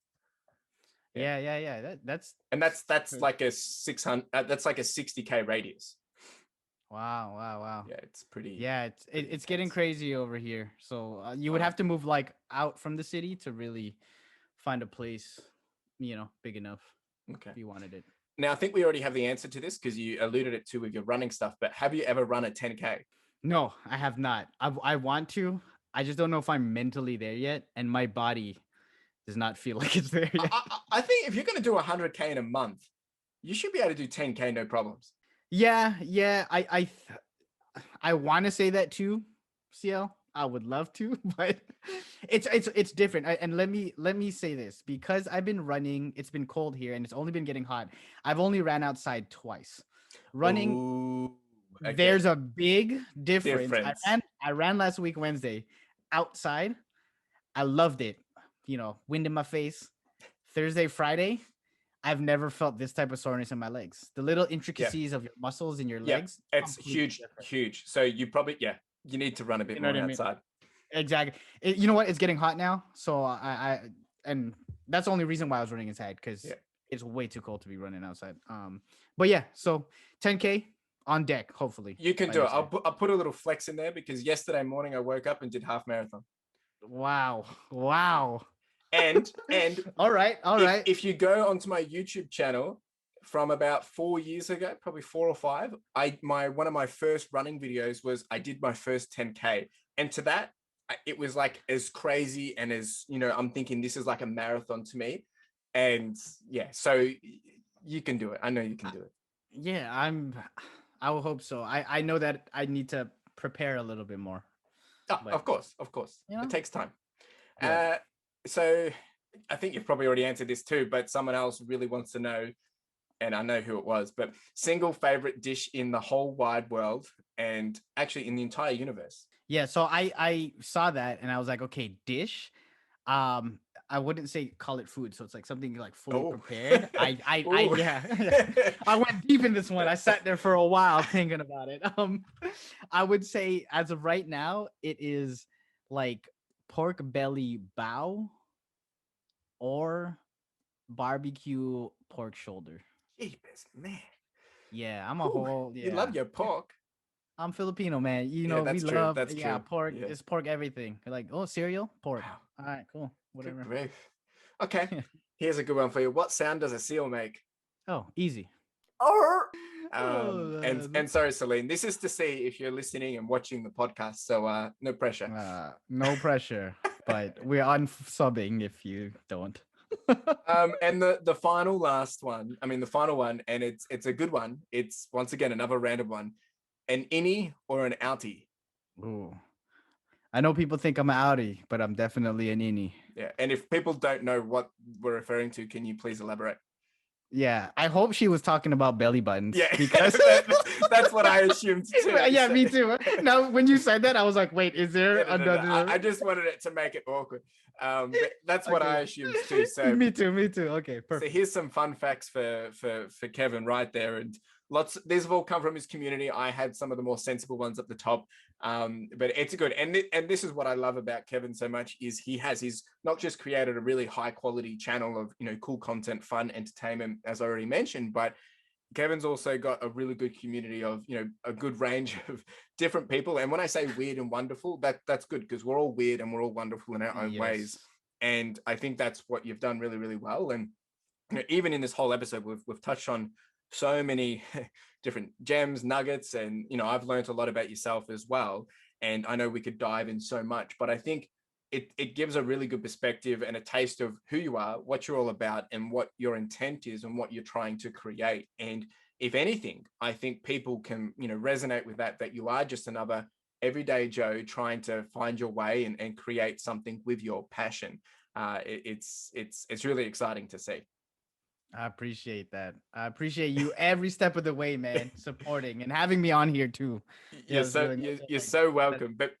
Yeah. That's And that's like a 600. That's like a 60K radius. wow. Yeah, it's pretty. Yeah, it's getting crazy over here. So you would Wow. have to move like out from the city to really find a place, big enough Okay. if you wanted it. Now I think we already have the answer to this because you alluded it to with your running stuff. But have you ever run a 10K? No, I have not. I want to. I just don't know if I'm mentally there yet, and my body does not feel like it's there yet. I think if you're going to do 100K in a month, you should be able to do 10K no problems. Yeah. I want to say that too, CL. I would love to, but it's different. And let me say this because I've been running. It's been cold here, and it's only been getting hot. I've only ran outside twice. Running, Ooh, okay. there's a big difference. Difference. I ran last week Wednesday outside. I loved it. Wind in my face. Thursday, Friday, I've never felt this type of soreness in my legs. The little intricacies of your muscles in your legs. It's huge, different. huge. So you probably, you need to run a bit more outside. Exactly. You know what? It's getting hot now. So and that's the only reason why I was running inside because it's way too cold to be running outside. But yeah, so 10K on deck, hopefully. You can do it. I'll put a little flex in there because yesterday morning I woke up and did half marathon. Wow. And all right. If you go onto my YouTube channel from about 4 years ago, probably 4 or 5, one of my first running videos was I did my first 10K, and to that it was like as crazy and as I'm thinking this is like a marathon to me, and so you can do it. I know you can do it. Yeah, I will hope so. I know that I need to prepare a little bit more. Oh, of course. It takes time. Yeah. So I think you've probably already answered this too, but someone else really wants to know, and I know who it was, but single favorite dish in the whole wide world and actually in the entire universe. Yeah, so I saw that and I was like, okay, dish. I wouldn't say call it food, so it's like something like fully prepared. I went deep in this one. I sat there for a while thinking about it. I would say as of right now, it is like pork belly bao or barbecue pork shoulder. Jeepers, man. Yeah, I'm a whole. Yeah, You love your pork. I'm Filipino, man. We true. love That's true. pork. Yeah. It's pork everything. Like, cereal, pork. Wow. All right, cool. Whatever. Good grief. Okay, here's a good one for you. What sound does a seal make? Oh, easy. And sorry, Celine. This is to see if you're listening and watching the podcast. So no pressure. No pressure. But we're unsubbing if you don't. And the final last one. I mean, the final one, and it's a good one. It's once again another random one. An innie or an outie? Ooh. I know people think I'm an outie, but I'm definitely an innie. Yeah. And if people don't know what we're referring to, can you please elaborate? Yeah, I hope she was talking about belly buttons. Yeah, because that's what I assumed too. Yeah, me too. Now, when you said that, I was like, wait, is there another? No. I just wanted it to make it awkward. But that's what I assumed too. So me too. Okay, perfect. So here's some fun facts for Kevin right there, and these have all come from his community. I had some of the more sensible ones at the top, but it's good. And this is what I love about Kevin so much is he's not just created a really high quality channel of cool content, fun entertainment, as I already mentioned, but Kevin's also got a really good community of, a good range of different people. And when I say weird and wonderful, that's good, because we're all weird and we're all wonderful in our own ways. Yes. And I think that's what you've done really, really well. And even in this whole episode, we've touched on so many different gems, nuggets, and I've learned a lot about yourself as well. And I know we could dive in so much, but I think it gives a really good perspective and a taste of who you are, what you're all about, and what your intent is, and what you're trying to create. And if anything, I think people can resonate with that you are just another everyday Joe trying to find your way and create something with your passion. It's really exciting to see. I appreciate that. I appreciate you every step of the way, man, supporting and having me on here too. It You're was so really nice. you're so welcome. But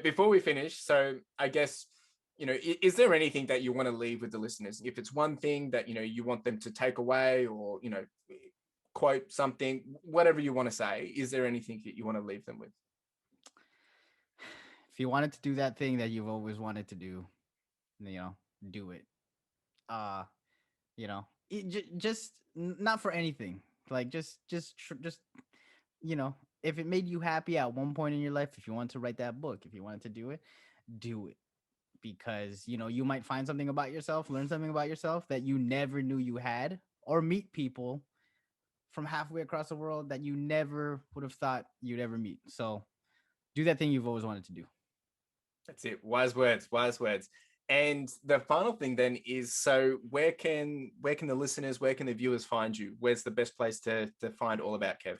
before we finish, so I guess is there anything that you want to leave with the listeners? If it's one thing that you want them to take away, or quote something, whatever you want to say, is there anything that you want to leave them with? If you wanted to do that thing that you've always wanted to do, do it. Uh, just not for anything. Like just if it made you happy at one point in your life, if you want to write that book, if you wanted to do it, because you might find something about yourself, learn something about yourself that you never knew you had, or meet people from halfway across the world that you never would have thought you'd ever meet. So do that thing you've always wanted to do. That's it. Wise words, wise words. And the final thing then is, so where can the listeners, where can the viewers find you? Where's the best place to find all about Kev?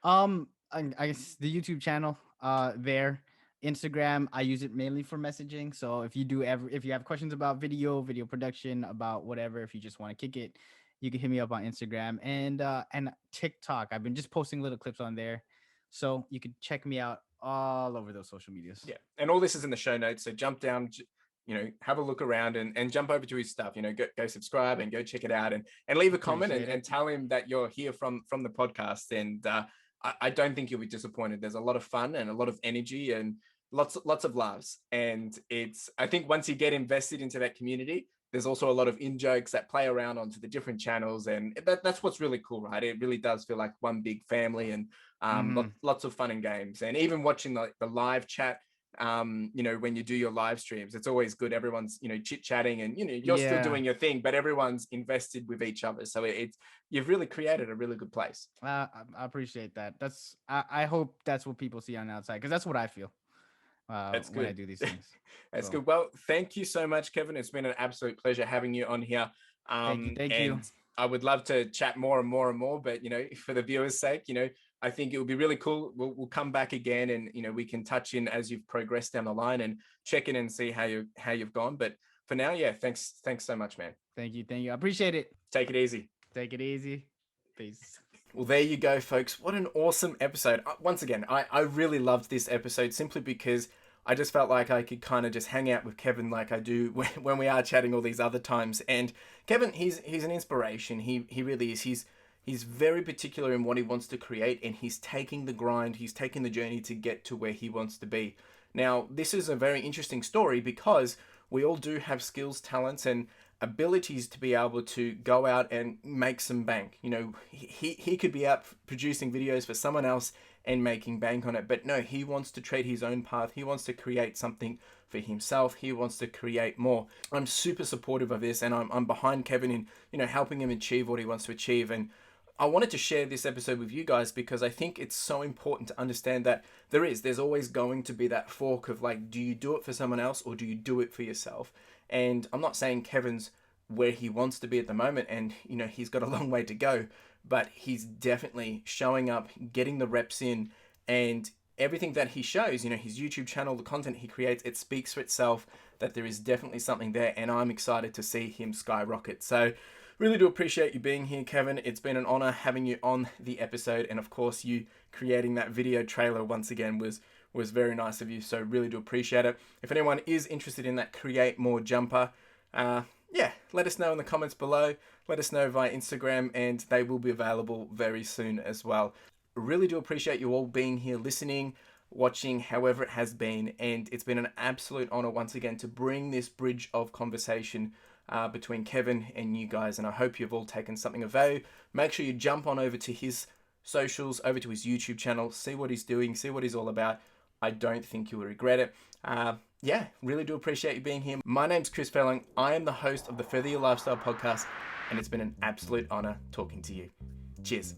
I guess the YouTube channel, there, Instagram, I use it mainly for messaging. So if you have questions about video production, about whatever, if you just want to kick it, you can hit me up on Instagram and TikTok. I've been just posting little clips on there, so you can check me out all over those social medias. Yeah, and all this is in the show notes. So jump down, have a look around and jump over to his stuff. Go subscribe and go check it out, and leave a comment Appreciate and it. tell him that you're here from the podcast. And I don't think you'll be disappointed. There's a lot of fun and a lot of energy and lots of laughs. And I think once you get invested into that community, there's also a lot of in jokes that play around onto the different channels, and that's what's really cool, right? It really does feel like one big family, and Hmm. lots of fun and games. And even watching the live chat, when you do your live streams, it's always good. Everyone's chit chatting, and you're still Yeah. doing your thing, but everyone's invested with each other. So it's you've really created a really good place. I appreciate that. I hope that's what people see on the outside, because that's what I feel That's when I good. do these things. That's So good. Well, thank you so much, Kevin. It's been an absolute pleasure having you on here. thank you. And I would love to chat more and more and more, but for the viewers' sake, I think it would be really cool. We'll come back again, and we can touch in as you've progressed down the line and check in and see how you've gone. But for now, yeah, thanks so much, man. Thank you. I appreciate it. Take it easy. Take it easy. Peace. Well, there you go, folks. What an awesome episode. Once again, I really loved this episode simply because I just felt like I could kind of just hang out with Kevin like I do when we are chatting all these other times. And Kevin, he's an inspiration. He really is. He's very particular in what he wants to create, and he's taking the grind, he's taking the journey to get to where he wants to be. Now, this is a very interesting story because we all do have skills, talents, and abilities to be able to go out and make some bank. He could be out producing videos for someone else and making bank on it, but no, he wants to tread his own path. He wants to create something for himself. He wants to create more. I'm super supportive of this, and I'm behind Kevin in helping him achieve what he wants to achieve. And I wanted to share this episode with you guys because I think it's so important to understand that there's always going to be that fork of, like, do you do it for someone else or do you do it for yourself? And I'm not saying Kevin's where he wants to be at the moment, and he's got a long way to go, but he's definitely showing up, getting the reps in, and everything that he shows, his YouTube channel, the content he creates, it speaks for itself that there is definitely something there, and I'm excited to see him skyrocket. So really do appreciate you being here, Kevin. It's been an honor having you on the episode, and of course you creating that video trailer once again was very nice of you, so really do appreciate it. If anyone is interested in that Create More jumper, yeah, let us know in the comments below. Let us know via Instagram, and they will be available very soon as well. Really do appreciate you all being here, listening, watching, however it has been, and it's been an absolute honor once again to bring this bridge of conversation between Kevin and you guys, and I hope you've all taken something of value. Make sure you jump on over to his socials, over to his YouTube channel, see what he's doing, see what he's all about. I don't think you will regret it. Yeah, really do appreciate you being here. My name's Chris Felling. I am the host of the Foodie Lifestyle podcast, and it's been an absolute honor talking to you. Cheers.